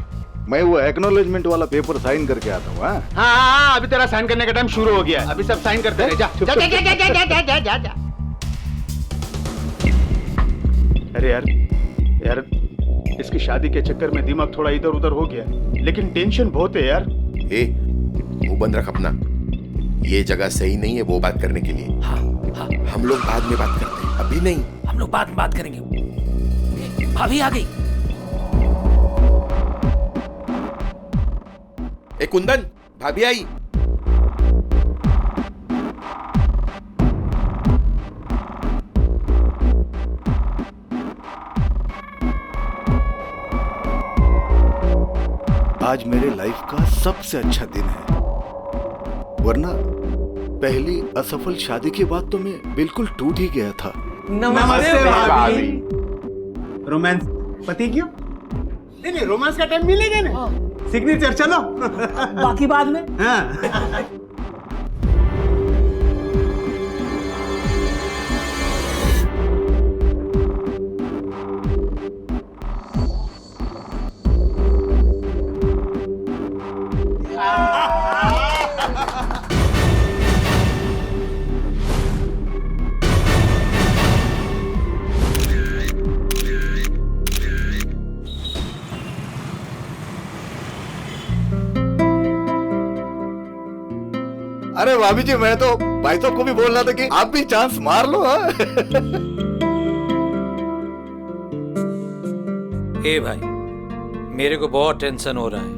[SPEAKER 17] मैं वो एक्नॉलेजमेंट वाला पेपर साइन करके आता हूँ।
[SPEAKER 18] हाँ, अभी तेरा साइन करने का टाइम शुरू हो गया है, अभी सब साइन करते रहे। जा जा जा जा जा जा जा जा जा। अरे यार इसकी शादी के चक्कर में दिमाग थोड़ा इधर उधर हो गया, लेकिन टेंशन बहुत है यार।
[SPEAKER 16] मुंह बंद रख अपना, ये जगह सही नहीं है वो बात करने के लिए। हाँ, हम लोग बाद में बात करते हैं, अभी नहीं।
[SPEAKER 14] हम लोग बाद में बात करेंगे। भाभी आ गई।
[SPEAKER 16] कुंदन, भाभी आई।
[SPEAKER 17] आज मेरे लाइफ का सबसे अच्छा दिन है, वरना पहली असफल शादी के बाद तो मैं बिल्कुल टूट ही गया था।
[SPEAKER 18] नमस्ते भाभी। रोमांस पति क्यों? नहीं, रोमांस का टाइम मिलेगा ना। सिग्नेचर चलो।
[SPEAKER 14] बाकी बाद में।
[SPEAKER 18] हाँ।
[SPEAKER 17] अरे भाभी जी, मैं तो भाई साहब को भी बोल रहा था कि आप भी चांस मार लो।
[SPEAKER 19] ए भाई, मेरे को बहुत टेंशन हो रहा है,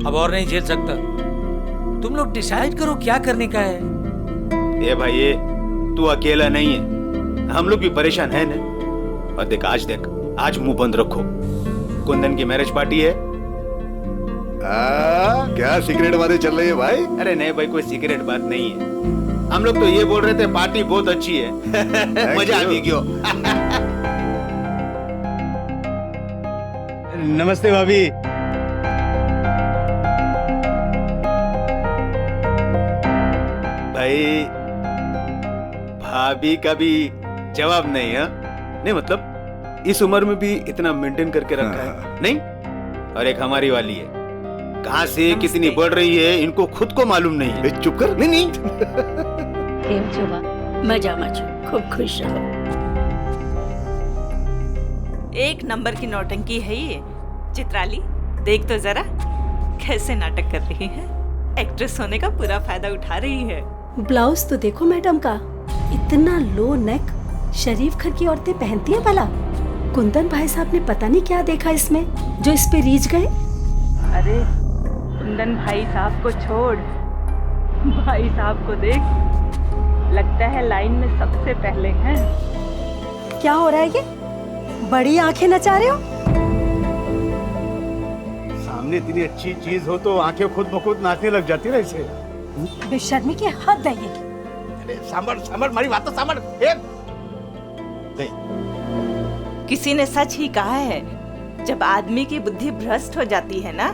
[SPEAKER 19] अब और नहीं झेल सकता। तुम लोग डिसाइड करो क्या करने का है।
[SPEAKER 20] ए भाई, ये तू अकेला नहीं है, हम लोग भी परेशान है ना। और देख, आज मुंह बंद रखो। कुंदन की मैरिज पार्टी है।
[SPEAKER 17] क्या सीक्रेट बातें चल रही है भाई?
[SPEAKER 20] अरे नहीं भाई, कोई सीक्रेट बात नहीं है। हम लोग तो ये बोल रहे थे पार्टी बहुत अच्छी है। मजा आ गया।
[SPEAKER 18] नमस्ते भाभी।
[SPEAKER 20] भाई, भाभी का भी जवाब नहीं है। नहीं मतलब इस उम्र में भी इतना मेंटेन करके रखा है। नहीं, और एक हमारी वाली है, कहां से कितनी बढ़ रही है इनको खुद को मालूम नहीं है।
[SPEAKER 17] चुप कर। नहीं
[SPEAKER 21] मजा खूब खुश रहो।
[SPEAKER 5] एक नंबर की नौटंकी है ये। चित्राली, देख तो जरा कैसे नाटक कर रही है। एक्ट्रेस होने का पूरा फायदा उठा रही है।
[SPEAKER 21] ब्लाउज तो देखो मैडम का, इतना लो नेक शरीफ घर की औरतें पहनती हैं भला। कुंदन भाई साहब ने पता नहीं क्या देखा इसमें जो इस पे रीझ गए।
[SPEAKER 5] अरे कुंदन भाई साहब को छोड़, भाई साहब को देख, लगता है लाइन में सबसे पहले हैं।
[SPEAKER 21] क्या हो रहा है ये? बड़ी आंखें नचा रहे हो?
[SPEAKER 18] सामने इतनी अच्छी चीज हो तो आंखें खुद ब खुद नाचने लग जाती है ऐसे।
[SPEAKER 21] बेशर्मी की हद है ये।
[SPEAKER 18] अरे सांभर मारी बात तो सांभर।
[SPEAKER 5] किसी ने सच ही कहा है, जब आदमी की बुद्धि भ्रष्ट हो जाती है ना,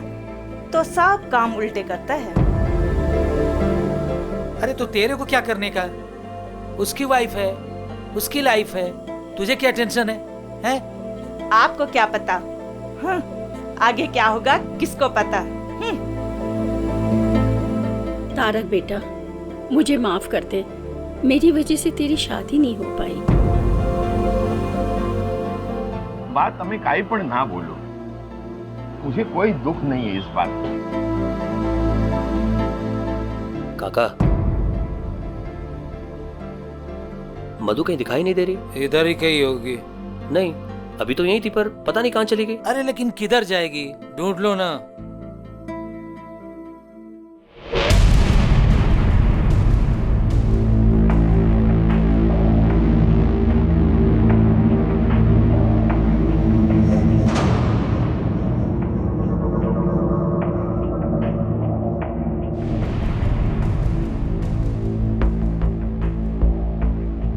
[SPEAKER 5] तो सब काम उल्टे करता है।
[SPEAKER 19] अरे तो तेरे को क्या करने का? उसकी वाइफ है, उसकी लाइफ है, तुझे क्या टेंशन है? हैं?
[SPEAKER 5] आपको क्या पता? आगे क्या होगा किसको पता?
[SPEAKER 21] तारक बेटा, मुझे माफ कर दे, मेरी वजह से तेरी शादी नहीं हो पाई।
[SPEAKER 22] बात તમે કાઈ પણ ના બોલો, मुझे कोई दुख नहीं है इस बात का।
[SPEAKER 8] काका, मधु कहीं दिखाई नहीं दे रही।
[SPEAKER 19] इधर ही कहीं होगी।
[SPEAKER 8] नहीं, अभी तो यहीं थी, पर पता नहीं कहाँ चली गई।
[SPEAKER 19] अरे लेकिन किधर जाएगी, ढूंढ लो ना।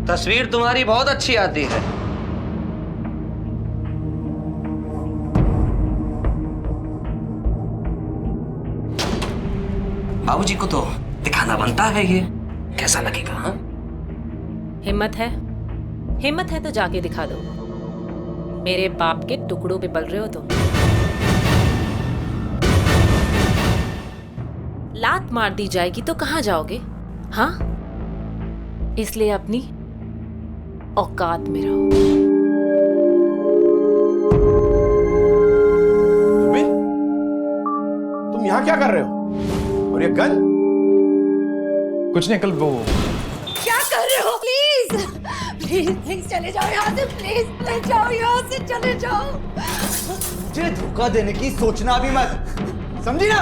[SPEAKER 12] तस्वीर तुम्हारी बहुत अच्छी आती है। बाबूजी को तो दिखाना बनता है, ये कैसा लगेगा? हाँ?
[SPEAKER 4] हिम्मत है तो जाके दिखा दो। मेरे बाप के टुकड़ों पे पल रहे हो तो। लात मार दी जाएगी तो कहाँ जाओगे? हाँ, इसलिए अपनी औकात में रहो।
[SPEAKER 18] तुम यहाँ क्या कर रहे हो? और ये गन?
[SPEAKER 23] कुछ नहीं, कल वो
[SPEAKER 21] क्या कर रहे हो? प्लीज चले जाओ यहाँ से। प्लीज जाओ यहाँ से, चले जाओ।
[SPEAKER 3] मुझे धोखा देने की सोचना भी मत, समझी ना?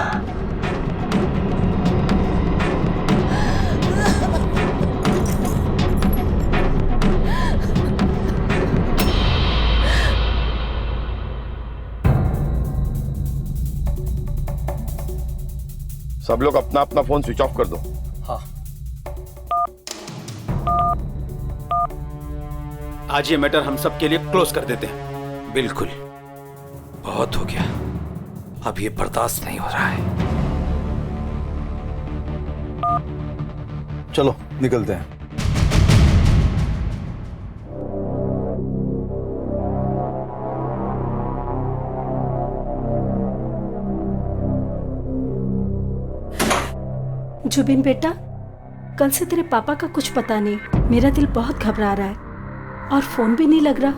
[SPEAKER 17] सब लोग अपना अपना फोन स्विच ऑफ कर दो।
[SPEAKER 12] हाँ।
[SPEAKER 20] आज ये मैटर हम सब के लिए क्लोज कर देते हैं।
[SPEAKER 19] बिल्कुल, बहुत हो गया, अब ये बर्दाश्त नहीं हो रहा है।
[SPEAKER 13] चलो निकलते हैं।
[SPEAKER 21] जुबिन बेटा, कल से तेरे पापा का कुछ पता नहीं। मेरा दिल बहुत घबरा रहा है और फोन भी नहीं लग रहा।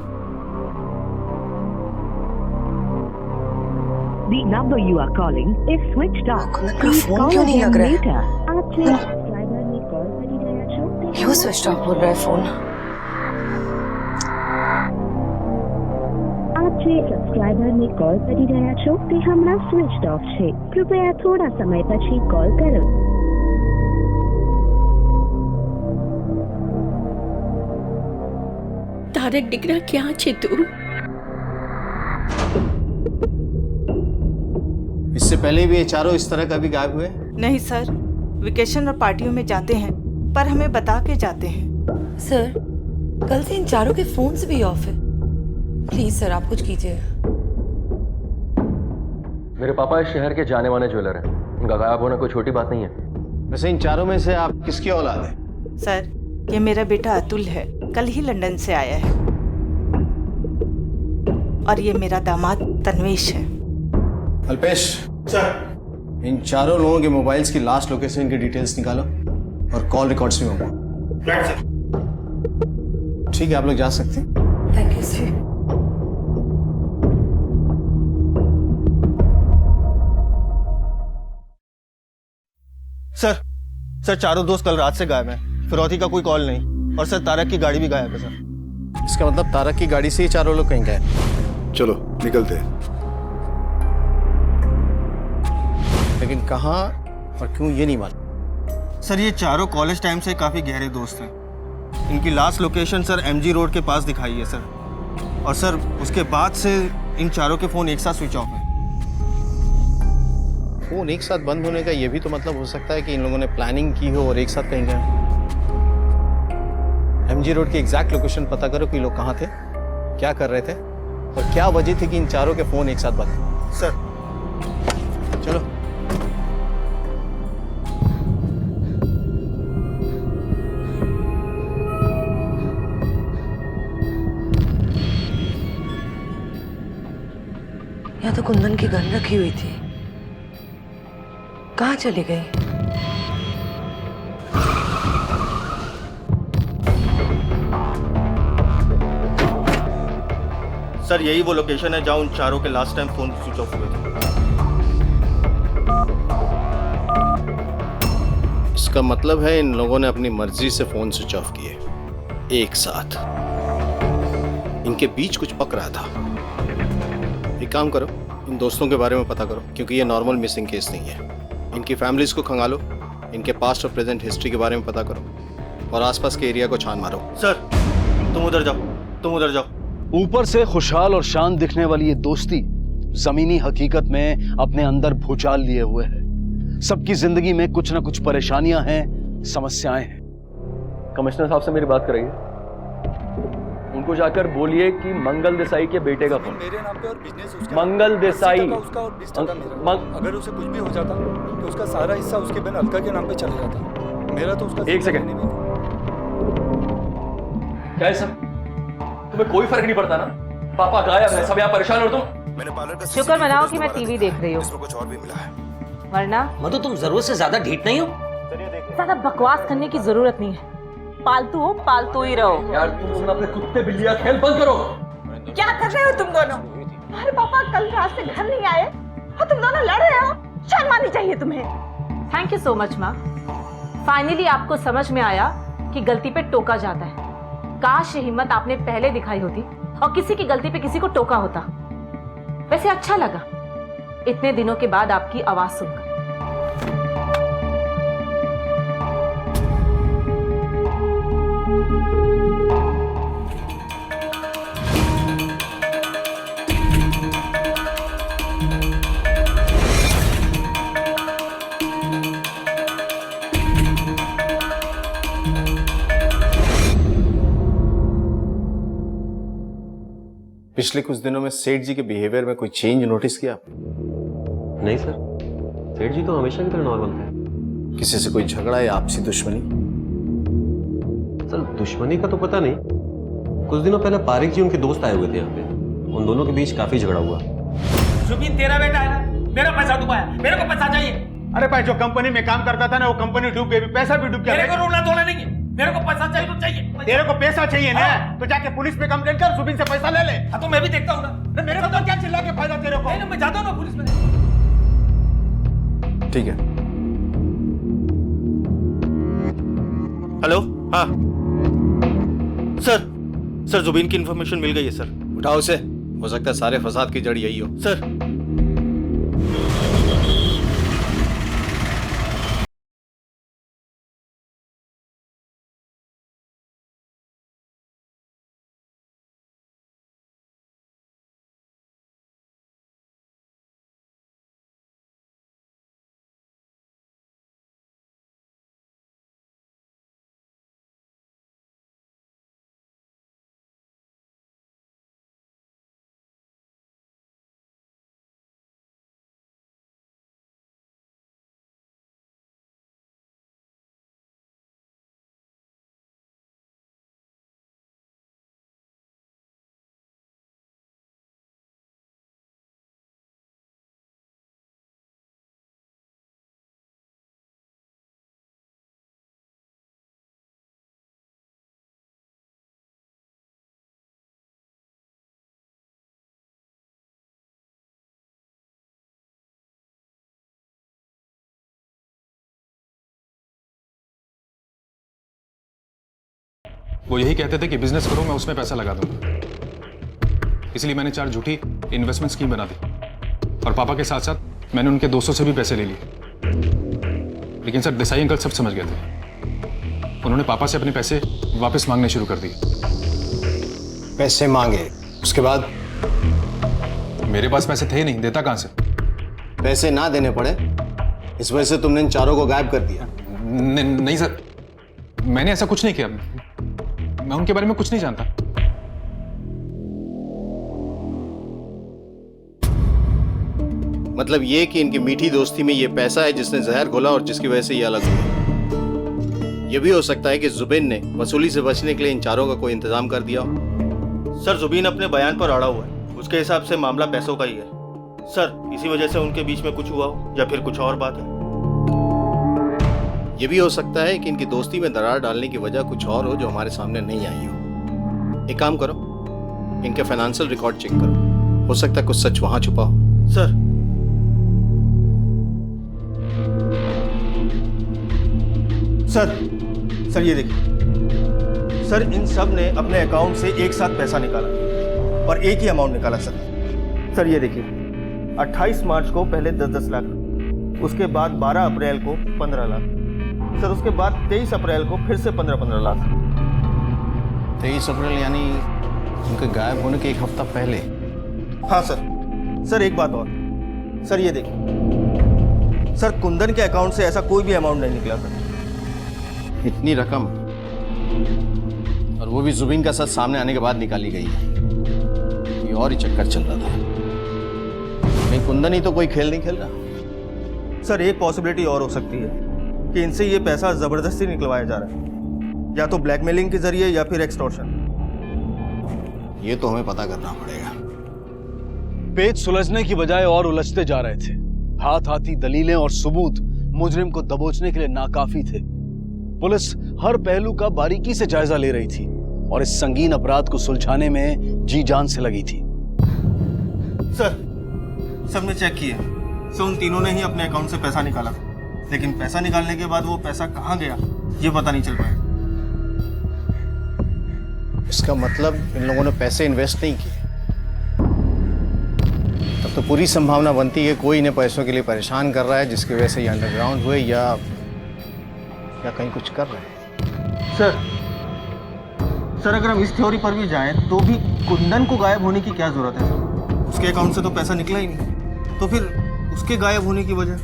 [SPEAKER 7] The number you are calling is switched off.
[SPEAKER 5] Phone क्यों नहीं लग रहा है? क्यों स्विच ऑफ बोल रहा है फोन?
[SPEAKER 7] આપ જે સબસ્ક્રાઇબરને કોલ કરી રહ્યા છો તે હમણાં સ્વિચ ઓફ છે. કૃપયા થોડા સમય પછી કોલ કરો.
[SPEAKER 21] તારક દીકરા ક્યાં છે તું?
[SPEAKER 3] इससे पहले भी ये चारों इस तरह कभी गायब हुए?
[SPEAKER 5] नहीं सर, वेकेशन और पार्टियों में जाते हैं, पर हमें बता के जाते हैं।
[SPEAKER 10] सर, कल से इन चारों के फोन्स भी ऑफ है। प्लीज सर, आप कुछ कीजिए।
[SPEAKER 11] मेरे पापा इस शहर के जाने माने ज्वेलर हैं। उनका गायब होना कोई छोटी बात नहीं है।
[SPEAKER 3] वैसे इन चारों में से आप किसकी औलाद है?
[SPEAKER 5] सर, ये मेरा बेटा अतुल है, कल ही लंदन से आया है। और ये मेरा दामाद तन्वेश है।
[SPEAKER 3] अल्पेश सर, इन चारों लोगों के मोबाइल्स की लास्ट लोकेशन की डिटेल्स निकालो और कॉल रिकॉर्ड्स भी होंगे। ठीक है, आप लोग जा सकते हैं।
[SPEAKER 10] Thank you sir.
[SPEAKER 3] सर चारों दोस्त कल रात से गायब हैं। फिरौती का कोई कॉल नहीं और सर तारक की गाड़ी भी गायब है सर। इसका मतलब तारक की गाड़ी से ही चारों लोग कहीं गए।
[SPEAKER 17] चलो निकलते हैं।
[SPEAKER 3] लेकिन कहाँ और क्यों ये नहीं मालूम। सर ये चारों कॉलेज टाइम से काफी गहरे दोस्त हैं। इनकी last location sir MG road के पास दिखाई है सर। और सर उसके बाद से इन चारों के फोन एक साथ स्विच ऑफ हैं। फोन एक साथ बंद होने का ये भी तो मतलब हो सकता है कि इन लोगों ने प्लानिंग की हो और एक साथ कहीं गए। एमजी रोड की एग्जैक्ट लोकेशन पता करो कि लोग कहाँ थे, क्या कर रहे थे और क्या वजह थी कि इन चारों के फोन एक साथ बंद। सर चलो।
[SPEAKER 10] यहाँ तो कुंदन की गन रखी हुई थी, कहाँ चली गई?
[SPEAKER 3] सर यही वो लोकेशन है जहां उन चारों के last time phone switch off हुए थे। इसका मतलब है इन लोगों ने अपनी मर्जी से फोन स्विच ऑफ किए एक साथ। इनके बीच कुछ पक रहा था। एक काम करो, इन दोस्तों के बारे में पता करो, क्योंकि ये नॉर्मल मिसिंग केस नहीं है। इनकी फैमिलीज को खंगालो, इनके पास्ट और प्रेजेंट हिस्ट्री के बारे में पता करो और आसपास के एरिया को छान मारो। सर तुम उधर जाओ, तुम उधर जाओ।
[SPEAKER 1] ऊपर से खुशहाल और शांत दिखने वाली ये दोस्ती जमीनी हकीकत में अपने अंदर भूचाल लिए हुए है। सबकी जिंदगी में कुछ ना कुछ परेशानियां हैं, समस्याएं हैं।
[SPEAKER 11] कमिश्नर साहब से मेरी बात कराइए, उनको जाकर बोलिए कि मंगल देसाई के बेटे का फोन।
[SPEAKER 24] मेरे नाम पे और बिजनेस उसका,
[SPEAKER 11] मंगल देसाई
[SPEAKER 24] उसका और 20% मेरा। अगर उसे कुछ भी हो जाता तो उसका सारा हिस्सा उसके बहन अलका के नाम पे चला जाता। मेरा तो उसका।
[SPEAKER 11] एक सेकंड, क्या है सब? तुम्हें कोई फर्क नहीं पड़ता ना? पापा गायब है, सब यहाँ परेशान हो तुम।
[SPEAKER 5] शुक्र मनाओ कि मैं टीवी देख रही हूँ,
[SPEAKER 17] कुछ और भी मिला है।
[SPEAKER 5] वरना
[SPEAKER 25] मधु तुम जरूरत से ज्यादा ढीठ नहीं हो?
[SPEAKER 5] ज्यादा बकवास करने की जरूरत नहीं है। पालतू हो, पालतू ही रहो।
[SPEAKER 11] यार तुम अपने कुत्ते बिल्लियां खेल बंद करो।
[SPEAKER 5] क्या कर रहे हो तुम दोनों? तुम्हारे पापा कल रात से घर नहीं आए और तुम दोनों लड़ रहे हो। शर्म आनी चाहिए तुम्हें। थैंक यू सो मच माँ। फाइनली आपको समझ में आया कि गलती पे टोका जाता है। काश ये हिम्मत आपने पहले दिखाई होती और किसी की गलती पे किसी को टोका होता। वैसे अच्छा लगा इतने दिनों के बाद आपकी आवाज सुनकर।
[SPEAKER 3] पिछले कुछ दिनों में सेठ जी के बिहेवियर में कोई चेंज नोटिस किया आपने?
[SPEAKER 2] नहीं सर, सेठ जी तो हमेशा की तरह नॉर्मल थे।
[SPEAKER 3] किसी से कोई झगड़ा या आपसी दुश्मनी?
[SPEAKER 2] सर दुश्मनी का तो पता नहीं, कुछ दिनों पहले पारिक जी उनके दोस्त आए हुए थे यहाँ पे, उन दोनों के बीच काफी झगड़ा हुआ।
[SPEAKER 18] जुबिन तेरा बेटा है ना, मेरा पैसा डुबाया, मेरे को पैसा चाहिए। अरे भाई जो कंपनी में काम करता था ना, वो कंपनी डूब गई, पैसा भी डूब गया। मेरे को रोना धोना नहीं है, मेरे को पैसा चाहिए तो चाहिए। तेरे को पैसा चाहिए ना, तो जाके पुलिस पे कंप्लेंट कर, जुबिन से पैसा ले ले। हाँ तो मैं भी देखता हूँ ना, मेरे को तो क्या चिल्ला के फायदा तेरे को? नहीं मैं जाता हूँ ना पुलिस में।
[SPEAKER 3] ठीक है। हेलो, हाँ सर जुबिन की इंफॉर्मेशन मिल गई है सर। उठाओ उसे, हो सकता है सारे फसाद की जड़ यही हो सर।
[SPEAKER 23] वो यही कहते थे कि बिजनेस करो, मैं उसमें पैसा लगा दूंगा, इसलिए मैंने 4 झूठी इन्वेस्टमेंट स्कीम बना दी और पापा के साथ साथ मैंने उनके दोस्तों से भी पैसे ले लिए। लेकिन सर देसाई अंकल सब समझ गए थे, उन्होंने पापा से अपने पैसे वापस मांगने शुरू कर दिए।
[SPEAKER 3] पैसे मांगे, उसके बाद?
[SPEAKER 23] मेरे पास पैसे थे ही नहीं, देता कहां से?
[SPEAKER 3] पैसे ना देने पड़े इस वजह से तुमने इन चारों को गायब कर दिया?
[SPEAKER 23] नहीं सर, मैंने ऐसा कुछ नहीं किया, मैं उनके बारे में कुछ नहीं जानता।
[SPEAKER 3] मतलब ये कि इनकी मीठी दोस्ती में ये पैसा है जिसने जहर घोला और जिसकी वजह से ये अलग हुए। ये भी हो सकता है कि जुबिन ने वसूली से बचने के लिए इन चारों का कोई इंतजाम कर दिया हो। सर जुबिन अपने बयान पर अड़ा हुआ है, उसके हिसाब से मामला पैसों का ही है। सर इसी वजह से उनके बीच में कुछ हुआ हो या फिर कुछ और बात है। ये भी हो सकता है कि इनकी दोस्ती में दरार डालने की वजह कुछ और हो जो हमारे सामने नहीं आई हो। एक काम करो, इनके फाइनेंशियल रिकॉर्ड चेक करो, हो सकता है कुछ सच वहां छुपा हो।
[SPEAKER 6] सर ये देखिए सर, इन सब ने अपने अकाउंट से एक साथ पैसा निकाला और एक ही अमाउंट निकाला सर ये देखिए 28 मार्च को पहले 10-10 लाख, उसके बाद 12 अप्रैल को 15 लाख सर, उसके बाद 23 अप्रैल को फिर से 15-15 लाख।
[SPEAKER 3] 23 अप्रैल यानी उनके गायब होने के एक हफ्ता पहले?
[SPEAKER 6] हाँ सर एक बात और सर, ये देखिए सर, कुंदन के अकाउंट से ऐसा कोई भी अमाउंट नहीं निकला सर।
[SPEAKER 3] इतनी रकम, और वो भी जुबिन का सच सामने आने के बाद निकाली गई है। ये और ही चक्कर चल रहा था, कहीं कुंदन ही तो कोई खेल नहीं खेल रहा।
[SPEAKER 6] सर एक पॉसिबिलिटी और हो सकती है कि इनसे ये पैसा जबरदस्ती निकलवाया जा रहा है, या तो ब्लैकमेलिंग के जरिए या फिर एक्सटॉर्शन।
[SPEAKER 3] ये तो हमें पता करना पड़ेगा।
[SPEAKER 1] पेच सुलझने की बजाय और उलझते जा रहे थे। हाथ हाथी दलीलें और सबूत मुजरिम को दबोचने के लिए नाकाफी थे। पुलिस हर पहलू का बारीकी से जायजा ले रही थी और इस संगीन अपराध को सुलझाने में जी जान से लगी थी।
[SPEAKER 6] सर सबने चेक किया, सो उन तीनों ने ही अपने अकाउंट से पैसा निकाला, लेकिन पैसा निकालने के बाद वो पैसा कहाँ गया ये पता नहीं चल पाया।
[SPEAKER 3] इसका मतलब इन लोगों ने पैसे इन्वेस्ट नहीं किए। तब तो पूरी संभावना बनती है कोई इन्हें पैसों के लिए परेशान कर रहा है, जिसकी वजह से ये अंडरग्राउंड हुए या कहीं कुछ कर रहे हैं।
[SPEAKER 6] सर अगर हम इस थ्योरी पर भी जाएं तो भी कुंदन को गायब होने की क्या जरूरत है? उसके अकाउंट से तो पैसा निकला ही नहीं, तो फिर उसके गायब होने की वजह?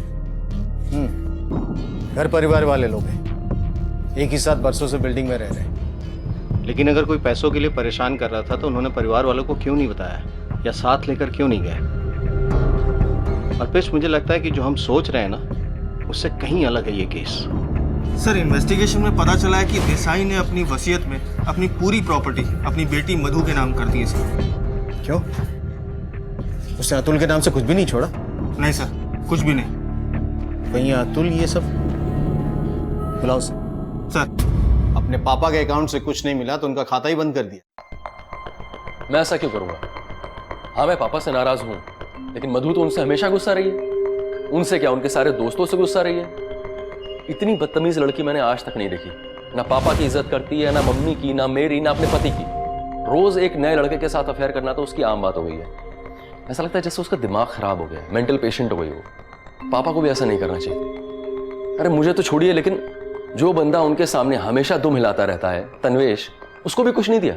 [SPEAKER 3] घर परिवार वाले लोग हैं, एक ही साथ बरसों से बिल्डिंग में रह रहे हैं, लेकिन अगर कोई पैसों के लिए परेशान कर रहा था तो उन्होंने परिवार वालों को क्यों नहीं बताया या साथ लेकर क्यों नहीं गए? अल्पेश, मुझे लगता है कि जो हम सोच रहे हैं ना उससे कहीं अलग है ये केस।
[SPEAKER 6] सर, इन्वेस्टिगेशन में पता चला है कि देसाई ने अपनी वसीयत में अपनी पूरी प्रॉपर्टी अपनी बेटी मधु के नाम कर दी है सर।
[SPEAKER 3] क्यों? उसने अतुल के नाम से कुछ भी नहीं छोड़ा?
[SPEAKER 6] नहीं सर, कुछ भी नहीं।
[SPEAKER 3] कहीं अतुल ये सब बुलाओ
[SPEAKER 6] सर।
[SPEAKER 3] अपने पापा के अकाउंट से कुछ नहीं मिला तो उनका खाता ही बंद कर दिया।
[SPEAKER 11] मैं ऐसा क्यों करूंगा? हाँ, मैं पापा से नाराज हूं, लेकिन मधु तो उनसे हमेशा गुस्सा रही है। उनसे क्या, उनके सारे दोस्तों से गुस्सा रही है। इतनी बदतमीज लड़की मैंने आज तक नहीं देखी। ना पापा की इज्जत करती है, ना मम्मी की, ना मेरी, ना अपने पति की। रोज एक नए लड़के के साथ अफेयर करना तो उसकी आम बात हो गई है। ऐसा लगता है जैसे उसका दिमाग खराब हो गया, मेंटल पेशेंट हो गई वो। पापा को भी ऐसा नहीं करना चाहिए। अरे मुझे तो छोड़िए, लेकिन जो बंदा उनके सामने हमेशा दुम हिलाता रहता है, तन्वेश, उसको भी कुछ नहीं दिया।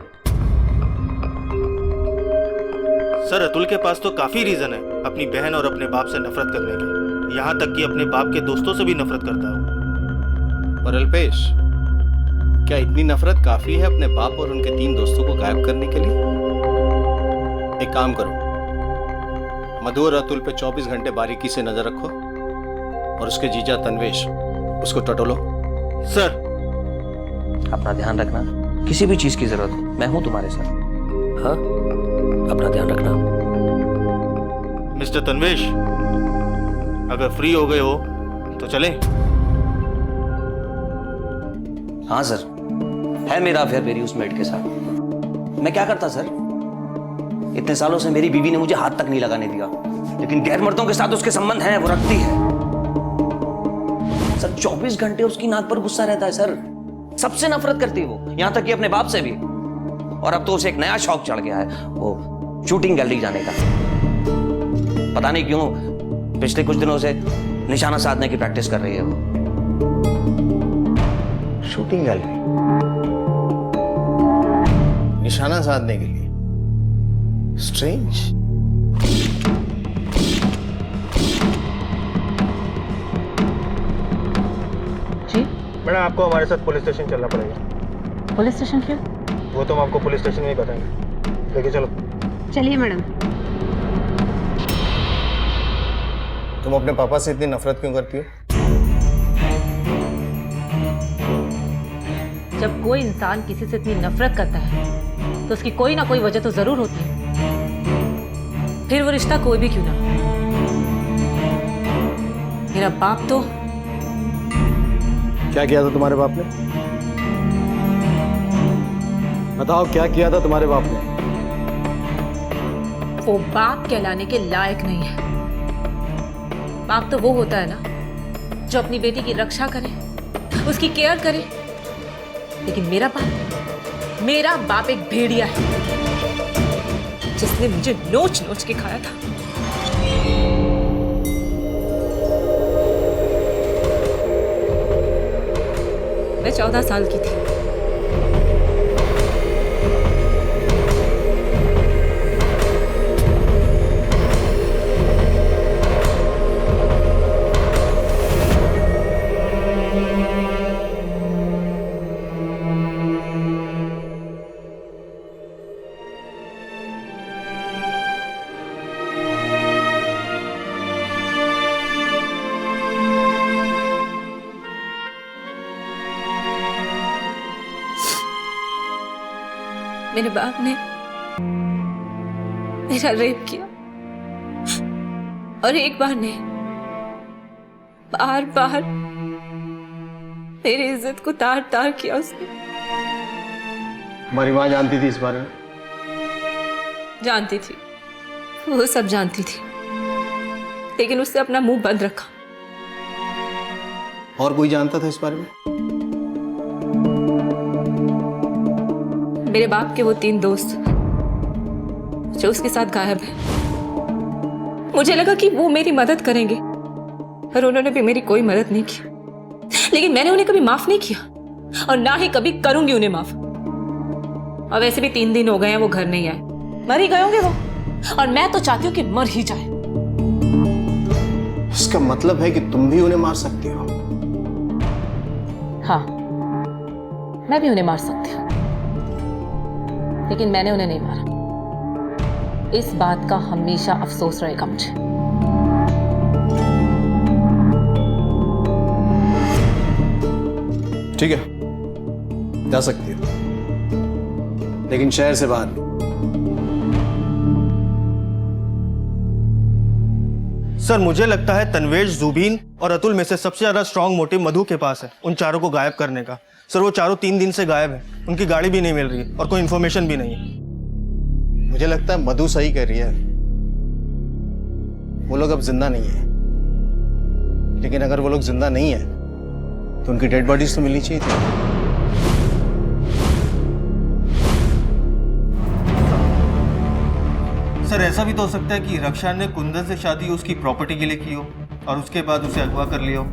[SPEAKER 6] सर, अतुल के पास तो काफी रीजन है अपनी बहन और अपने बाप से नफरत करने के। यहाँ तक कि अपने बाप के दोस्तों से भी नफरत करता है।
[SPEAKER 3] पर अल्पेश, क्या इतनी नफरत काफी है अपने बाप और उनके 3 दोस्तों को गायब करने के लिए? एक काम करो, मधु और अतुल पे 24 घंटे बारीकी से नजर रखो और उसके जीजा तन्वेश, उसको टटोलो।
[SPEAKER 6] सर,
[SPEAKER 25] अपना ध्यान रखना, किसी भी चीज की जरूरत हो मैं हूं तुम्हारे साथ। हाँ, अपना ध्यान रखना।
[SPEAKER 6] मिस्टर तन्वेश, अगर फ्री हो गए हो तो चलें।
[SPEAKER 25] हाँ सर, है मेरा अफेयर मेरी उस मेड के साथ। मैं क्या करता सर? इतने सालों से मेरी बीवी ने मुझे हाथ तक नहीं लगाने दिया, लेकिन गैर मर्दों के साथ उसके संबंध हैं, वो रखती है। सर, 24 घंटे उसकी नाक पर गुस्सा रहता है सर। सबसे नफरत करती है वो, यहां तक कि अपने बाप से भी। और अब तो उसे एक नया शौक चढ़ गया है, वो शूटिंग गैलरी जाने का। पता नहीं क्यों पिछले कुछ दिनों से निशाना साधने की प्रैक्टिस कर रही है वो।
[SPEAKER 3] शूटिंग गैलरी निशाना साधने के लिए? स्ट्रेंज।
[SPEAKER 21] जी
[SPEAKER 6] मैडम, आपको हमारे साथ पुलिस स्टेशन चलना पड़ेगा।
[SPEAKER 21] पुलिस स्टेशन क्यों?
[SPEAKER 6] वो तो हम आपको पुलिस स्टेशन में ही बताएंगे। लेके चलो।
[SPEAKER 21] चलिए मैडम।
[SPEAKER 3] तुम अपने पापा से इतनी नफरत क्यों करती हो?
[SPEAKER 21] जब कोई इंसान किसी से इतनी नफरत करता है तो उसकी कोई ना कोई वजह तो जरूर होती है, फिर वो रिश्ता कोई भी क्यों ना। मेरा बाप तो
[SPEAKER 3] क्या किया था तुम्हारे बाप ने? बताओ, क्या किया था तुम्हारे बाप ने?
[SPEAKER 21] वो बाप कहलाने के लायक नहीं है। बाप तो वो होता है ना जो अपनी बेटी की रक्षा करे, उसकी केयर करे। लेकिन मेरा बाप एक भेड़िया है जिसने मुझे नोच नोच के खाया था। मैं 14 साल की थी। मेरे बाप ने मेरा रेप किया और एक बार नहीं, बार बार मेरी इज्जत को तार तार किया उसने।
[SPEAKER 3] हमारी माँ जानती थी इस बारे में?
[SPEAKER 21] जानती थी, वो सब जानती थी, लेकिन उससे अपना मुंह बंद रखा।
[SPEAKER 3] और कोई जानता था इस बारे में?
[SPEAKER 21] मेरे बाप के वो 3 दोस्त जो उसके साथ गायब हैं। मुझे लगा कि वो मेरी मदद करेंगे, पर उन्होंने भी मेरी कोई मदद नहीं की। लेकिन मैंने उन्हें कभी माफ नहीं किया और ना ही कभी करूंगी उन्हें माफ। और वैसे भी 3 दिन हो गए हैं वो घर नहीं आए, मर ही गए होंगे वो, और मैं तो चाहती हूँ कि मर ही जाए।
[SPEAKER 3] इसका मतलब है कि तुम भी उन्हें मार सकती हो?
[SPEAKER 21] हाँ, मैं भी उन्हें मार सकती हूँ, लेकिन मैंने उन्हें नहीं मारा। इस बात का हमेशा अफसोस रहेगा मुझे।
[SPEAKER 3] ठीक है, जा सकती है, लेकिन शहर से बाहर नहीं।
[SPEAKER 6] सर मुझे लगता है तन्वेश, जुबीन और अतुल में से सबसे ज्यादा स्ट्रांग मोटिव मधु के पास है उन चारों को गायब करने का। सर वो चारों 3 दिन से गायब है, उनकी गाड़ी भी नहीं मिल रही है और कोई इन्फॉर्मेशन भी नहीं है।
[SPEAKER 3] मुझे लगता है मधु सही कह रही है, वो लोग अब जिंदा नहीं है। लेकिन अगर वो लोग जिंदा नहीं है तो उनकी डेड बॉडीज तो मिलनी चाहिए थी।
[SPEAKER 6] सर ऐसा भी तो हो सकता है कि रक्षा ने कुंदन से शादी उसकी प्रॉपर्टी के लिए की हो और उसके बाद उसे अगवा कर लिया हो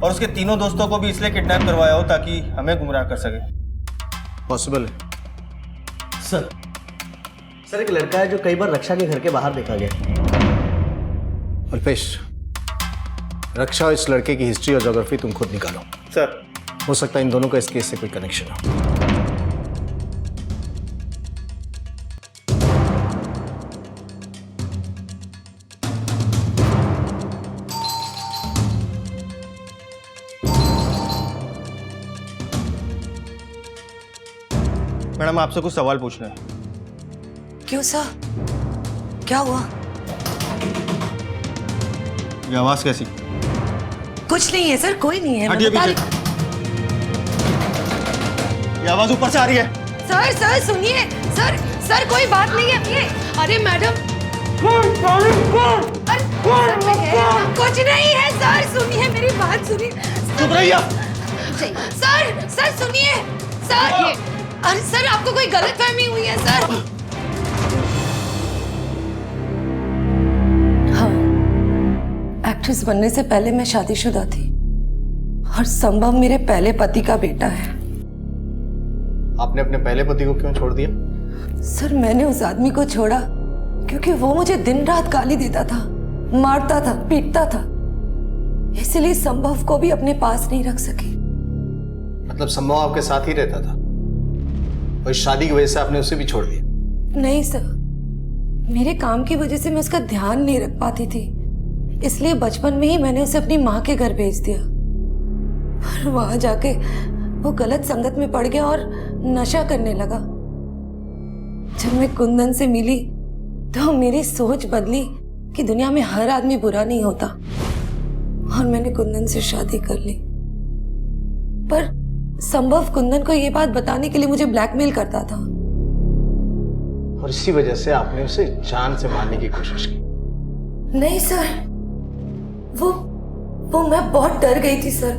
[SPEAKER 6] और उसके तीनों दोस्तों को भी इसलिए किडनैप करवाया हो ताकि हमें गुमराह कर सके।
[SPEAKER 3] पॉसिबल है।
[SPEAKER 9] सर एक लड़का है जो कई बार रक्षा के घर के बाहर देखा गया।
[SPEAKER 3] अल्पेश, रक्षा और इस लड़के की हिस्ट्री और ज्योग्राफी तुम खुद निकालो।
[SPEAKER 6] सर
[SPEAKER 3] हो सकता है इन दोनों का इस केस से कोई कनेक्शन हो।
[SPEAKER 6] मैडम आपसे कुछ सवाल पूछना है।
[SPEAKER 10] क्यों सर, क्या हुआ?
[SPEAKER 6] ये आवाज कैसी?
[SPEAKER 10] कुछ नहीं है सर, कोई नहीं है।
[SPEAKER 6] हटिए पीछे। ये आवाज ऊपर से आ रही है।
[SPEAKER 10] सर सर सुनिए, सर कोई बात नहीं है। अरे मैडम, कुछ नहीं है सर, सुनिए मेरी बात सुनिए।
[SPEAKER 6] चुप रहिए।
[SPEAKER 10] सर सुनिए सर। अरे सर आपको कोई गलतफहमी हुई है सर। हाँ, एक्ट्रेस बनने से पहले मैं शादीशुदा थी और संभव मेरे पहले पति का बेटा है।
[SPEAKER 3] आपने अपने पहले पति को क्यों छोड़ दिया?
[SPEAKER 10] सर मैंने उस आदमी को छोड़ा क्योंकि वो मुझे दिन रात गाली देता था, मारता था, पीटता था। इसलिए संभव को भी अपने पास नहीं रख सकी।
[SPEAKER 3] मतलब संभव आपके साथ ही रहता था और शादी की वजह से आपने उसे भी छोड़ दिया?
[SPEAKER 10] नहीं सर, मेरे काम की वजह से मैं उसका ध्यान नहीं रख पाती थी, इसलिए बचपन में ही मैंने उसे अपनी माँ के घर भेज दिया। पर वहां जाके वो गलत संगत में पड़ गया और नशा करने लगा। जब मैं कुंदन से मिली तो मेरी सोच बदली कि दुनिया में हर आदमी बुरा नहीं होता और मैंने कुंदन से शादी कर ली। पर संभव कुंदन को ये बात बताने के लिए मुझे ब्लैकमेल करता था
[SPEAKER 3] और इसी वजह से आपने उसे जान से मारने की कोशिश की?
[SPEAKER 10] नहीं सर, वो मैं बहुत डर गई थी सर।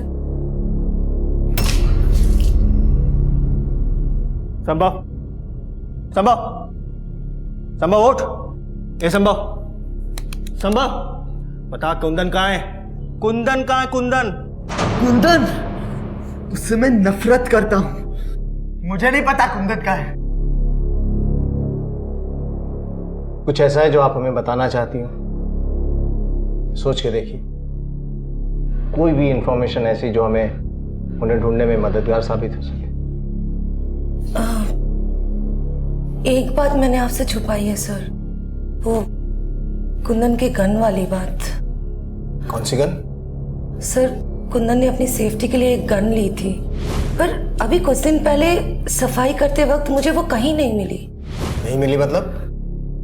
[SPEAKER 6] संभव, उठ। ए संभव, बता कुंदन कहाँ है? कुंदन कहाँ है?
[SPEAKER 9] कुंदन, उससे मैं नफरत करता हूं। मुझे नहीं पता कुंदन कहाँ है।
[SPEAKER 3] कुछ ऐसा है जो आप हमें बताना चाहती हो? सोच के देखिए, कोई भी इंफॉर्मेशन ऐसी जो हमें उन्हें ढूंढने में मददगार साबित हो सके।
[SPEAKER 10] एक बात मैंने आपसे छुपाई है सर, वो कुंदन के गन वाली बात।
[SPEAKER 3] कौन सी गन?
[SPEAKER 10] सर कुंदन ने अपनी सेफ्टी के लिए एक गन ली थी, पर अभी कुछ दिन पहले सफाई करते वक्त मुझे वो कहीं नहीं मिली।
[SPEAKER 3] नहीं मिली मतलब?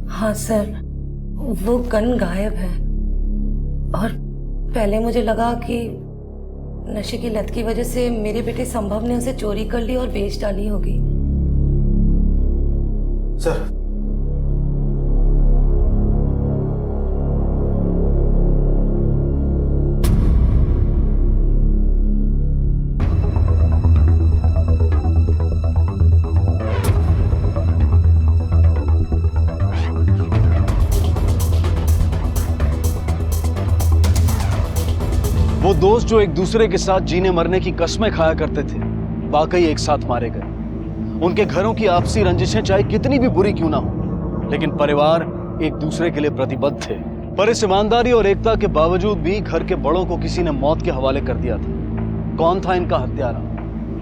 [SPEAKER 10] हाँ सर, वो गन गायब है और पहले मुझे लगा कि नशे की लत की वजह से मेरे बेटे संभव ने उसे चोरी कर ली और बेच डाली होगी।
[SPEAKER 3] सर,
[SPEAKER 1] वो दोस्त जो एक दूसरे के साथ जीने मरने की कस्में खाया करते थे, वाकई एक साथ मारे गए। उनके घरों की आपसी रंजिशें चाहे कितनी भी बुरी क्यों ना हो, लेकिन परिवार एक दूसरे के लिए प्रतिबद्ध थे। पर इस ईमानदारी और एकता के बावजूद भी घर के बड़ों को किसी ने मौत के हवाले कर दिया था। कौन था इनका हत्यारा?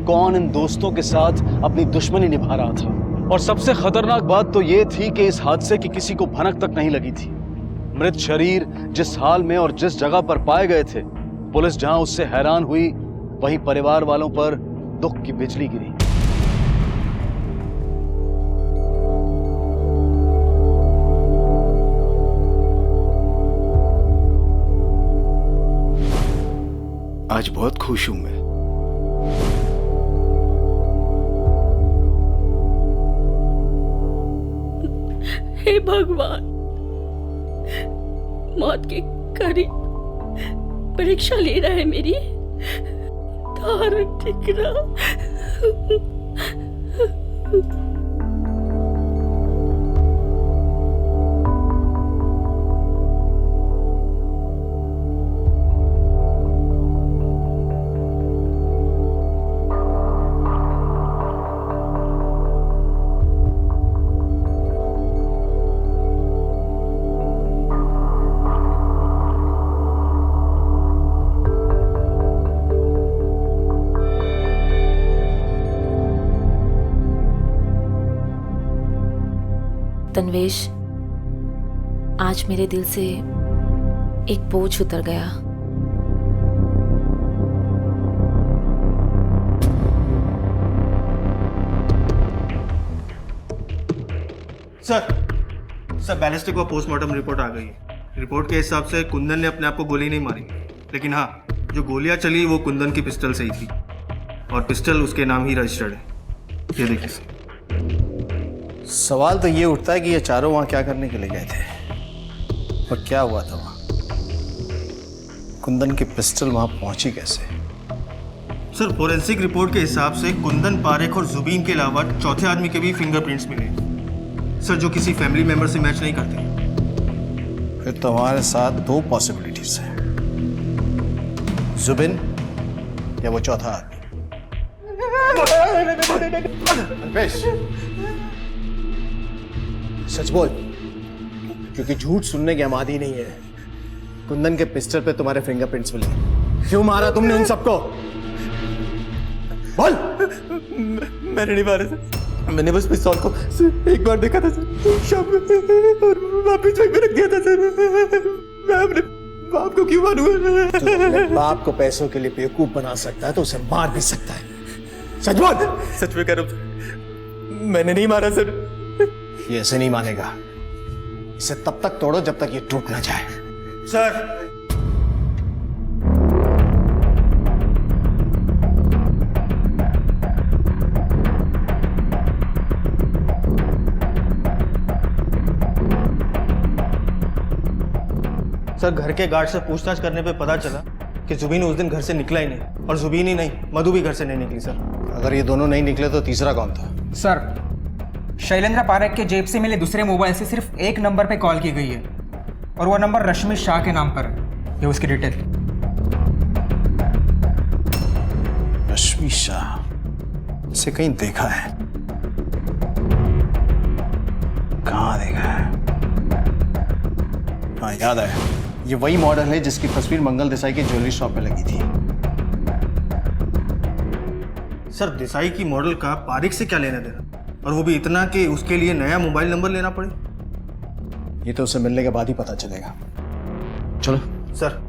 [SPEAKER 1] कौन इन दोस्तों के साथ अपनी दुश्मनी निभा रहा था? और सबसे खतरनाक बात तो ये थी कि इस हादसे की किसी को भनक तक नहीं लगी थी। मृत शरीर जिस हाल में और जिस जगह पर पाए गए थे, पुलिस जहां उससे हैरान हुई, वहीं परिवार वालों पर दुख की बिजली गिरी।
[SPEAKER 3] आज बहुत खुश हूं मैं।
[SPEAKER 8] हे भगवान, मौत के करीब परीक्षा ले रहा है मेरी। धारण ठीक रहा। तन्वेश, आज मेरे दिल से एक बोझ उतर गया।
[SPEAKER 6] सर बैलिस्टिक और पोस्टमार्टम रिपोर्ट आ गई है। रिपोर्ट के हिसाब से कुंदन ने अपने आप को गोली नहीं मारी, लेकिन हाँ, जो गोलियां चली वो कुंदन की पिस्टल से ही थी और पिस्टल उसके नाम ही रजिस्टर्ड है। ये देखिए सर।
[SPEAKER 3] सवाल तो ये उठता है कि ये चारों वहां क्या करने के लिए गए थे और क्या हुआ था वहां? कुंदन की पिस्टल वहां पहुंची कैसे?
[SPEAKER 6] सर, फोरेंसिक रिपोर्ट के हिसाब से कुंदन, पारेख और जुबीन के अलावा चौथे आदमी के भी फिंगरप्रिंट्स मिले सर, जो किसी फैमिली मेंबर से मैच नहीं करते।
[SPEAKER 3] फिर तो हमारे साथ दो पॉसिबिलिटीज हैं, जुबिन या वो चौथा आदमी। अल्पेश, सच बोल, क्योंकि झूठ सुनने के हम आदी नहीं है। कुंदन के पिस्टल पे तुम्हारे फिंगरप्रिंट्स मिले, क्यों मारा तुमने उन सबको? बोल।
[SPEAKER 6] मैंने नहीं मारा सर, मैंने बस पिस्तौल को एक बार देखा था सर, शाम में, और वापस वहीं पे रख दिया था सर। मैं अपने बाप को क्यों मारूंगा?
[SPEAKER 3] तो अपने बाप को पैसों के लिए बेवकूफ बना सकता है तो उसे मार भी सकता है। सच बोल।
[SPEAKER 6] सच में कह रहा हूं, मैंने नहीं मारा सर।
[SPEAKER 3] ये ऐसे नहीं मानेगा, इसे तब तक तोड़ो जब तक ये टूट ना जाए।
[SPEAKER 6] सर, सर, घर के गार्ड से पूछताछ करने पे पता चला कि जुबीन उस दिन घर से निकला ही नहीं, और जुबीन ही नहीं, मधु भी घर से नहीं निकली सर।
[SPEAKER 3] अगर ये दोनों नहीं निकले तो तीसरा कौन था?
[SPEAKER 14] सर, शैलेंद्र पारेख के जेब से मिले दूसरे मोबाइल से सिर्फ एक नंबर पे कॉल की गई है, और वो नंबर रश्मि शाह के नाम पर है। ये उसकी डिटेल।
[SPEAKER 3] रश्मि शाह, इसे कहीं देखा है? कहाँ देखा है? हाँ, याद आया, ये वही मॉडल है जिसकी तस्वीर मंगल देसाई की ज्वेलरी शॉप पे लगी थी।
[SPEAKER 6] सर, देसाई की मॉडल का पारिक से क्या लेना देना, और वो भी इतना कि उसके लिए नया मोबाइल नंबर लेना पड़े?
[SPEAKER 3] ये तो उसे मिलने के बाद ही पता चलेगा। चलो
[SPEAKER 6] सर।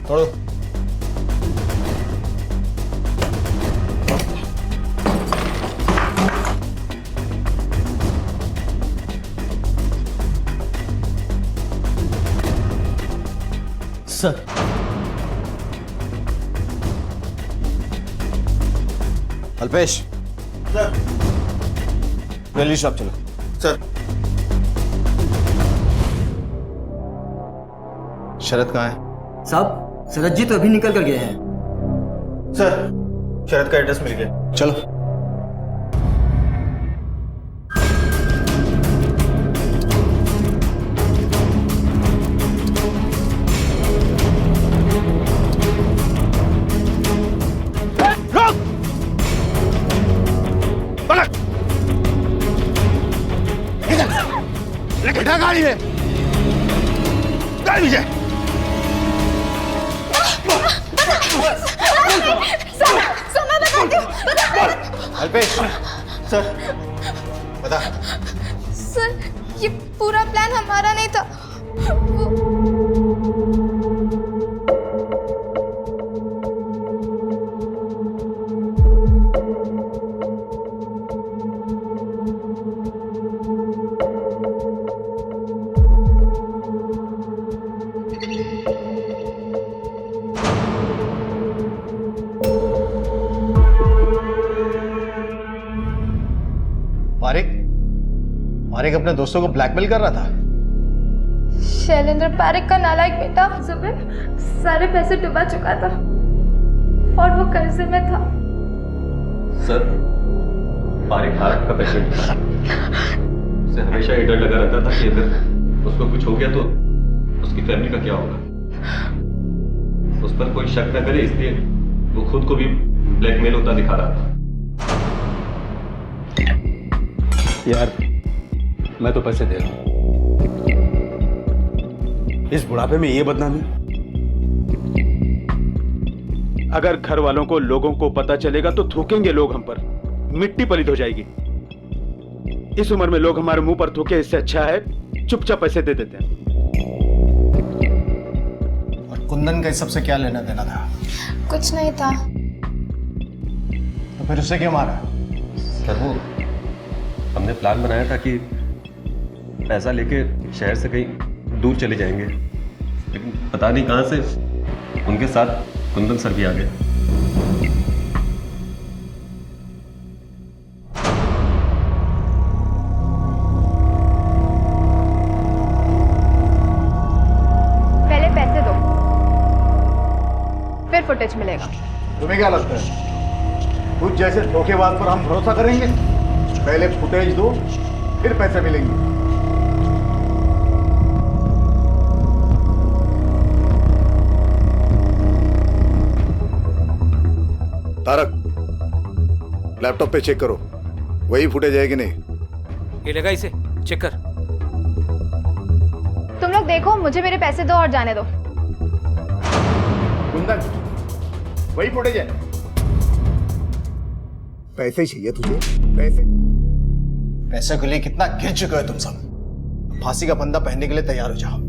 [SPEAKER 3] तोड़ो।
[SPEAKER 6] Sir,
[SPEAKER 3] Alpesh,
[SPEAKER 6] sir,
[SPEAKER 3] jewellery shop चलो।
[SPEAKER 6] सर।
[SPEAKER 3] शरद कहाँ है?
[SPEAKER 9] साहब, शरद जी तो अभी निकल कर गए हैं।
[SPEAKER 6] सर, शरद का एड्रेस मिल गया।
[SPEAKER 3] चलो।
[SPEAKER 17] गाड़ी में गाड़ी विजय।
[SPEAKER 4] मैं बताती हूँ।
[SPEAKER 6] अल्पेश सर बता।
[SPEAKER 4] सर ये पूरा प्लान हमारा नहीं था।
[SPEAKER 3] पारिक अपने दोस्तों को ब्लैकमेल कर रहा था।
[SPEAKER 4] शैलेंद्र पारिक का नालायक बेटा जुबेर सारे पैसे डुबा चुका था और वो कर्जे में था।
[SPEAKER 11] सर, पारिक भारत का पेशेंट था। उसे हमेशा ये डर लगा रहता था कि अगर उसको कुछ हो गया तो उसकी फैमिली का क्या होगा। उस पर कोई शक न करे इसलिए वो खुद को भी ब्लैकमेल होता दिखा रहा था।
[SPEAKER 20] यार मैं तो पैसे दे रहा हूं, इस बुढ़ापे में ये बदनामी। अगर घर वालों को, लोगों को पता चलेगा तो थूकेंगे लोग हम पर, मिट्टी पलित हो जाएगी। इस उम्र में लोग हमारे मुंह पर थूके, इससे अच्छा है चुपचाप पैसे दे देते हैं।
[SPEAKER 3] और कुंदन का इस सबसे क्या लेना देना था?
[SPEAKER 4] कुछ नहीं था।
[SPEAKER 3] तो फिर उसे क्यों मारा?
[SPEAKER 11] सर वो हमने प्लान बनाया था कि पैसा लेके शहर से कहीं दूर चले जाएंगे, लेकिन पता नहीं कहां से उनके साथ कुंदन सर भी आ गए।
[SPEAKER 4] पहले पैसे दो, फिर फुटेज मिलेगा।
[SPEAKER 17] तुम्हें क्या लगता है कुछ जैसे धोखेबाज पर हम भरोसा करेंगे? पहले फुटेज दो, फिर पैसे मिलेंगे। तारक, लैपटॉप पे चेक करो, वही फुटेज है कि नहीं।
[SPEAKER 19] ये लगा इसे, चेक कर।
[SPEAKER 4] तुम लोग देखो, मुझे मेरे पैसे दो और जाने दो।
[SPEAKER 17] कुंदन, वही फुटेज है। पैसे चाहिए तुझे? पैसे?
[SPEAKER 3] पैसे के लिए कितना गिर चुके हो तुम सब। फांसी का फंदा पहनने के लिए तैयार हो जाओ।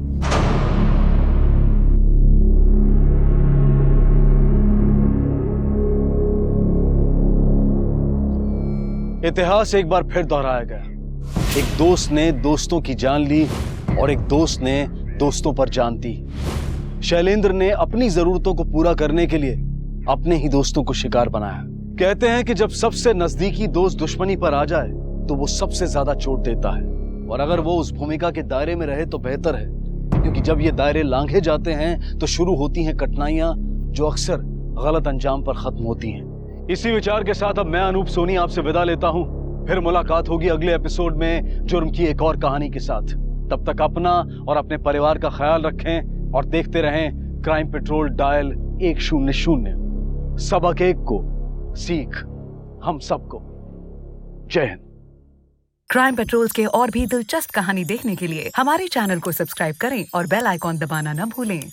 [SPEAKER 1] इतिहास एक बार फिर दोहराया गया। एक दोस्त ने दोस्तों की जान ली और एक दोस्त ने दोस्तों पर जान दी। शैलेंद्र ने अपनी जरूरतों को पूरा करने के लिए अपने ही दोस्तों को शिकार बनाया। कहते हैं कि जब सबसे नजदीकी दोस्त दुश्मनी पर आ जाए तो वो सबसे ज्यादा चोट देता है, और अगर वो उस भूमिका के दायरे में रहे तो बेहतर है, क्योंकि जब ये दायरे लांघे जाते हैं तो शुरू होती हैं कठिनाइयां जो अक्सर गलत अंजाम पर खत्म होती हैं। इसी विचार के साथ अब मैं अनूप सोनी आपसे विदा लेता हूं। फिर मुलाकात होगी अगले एपिसोड में जुर्म की एक और कहानी के साथ। तब तक अपना और अपने परिवार का ख्याल रखें और देखते रहें क्राइम पेट्रोल डायल 100। सबक एक को, सीख हम सबको। जय हिंद।
[SPEAKER 12] क्राइम पेट्रोल्स के और भी दिलचस्प कहानी देखने के लिए हमारे चैनल को सब्सक्राइब करें और बेल आइकॉन दबाना न भूलें।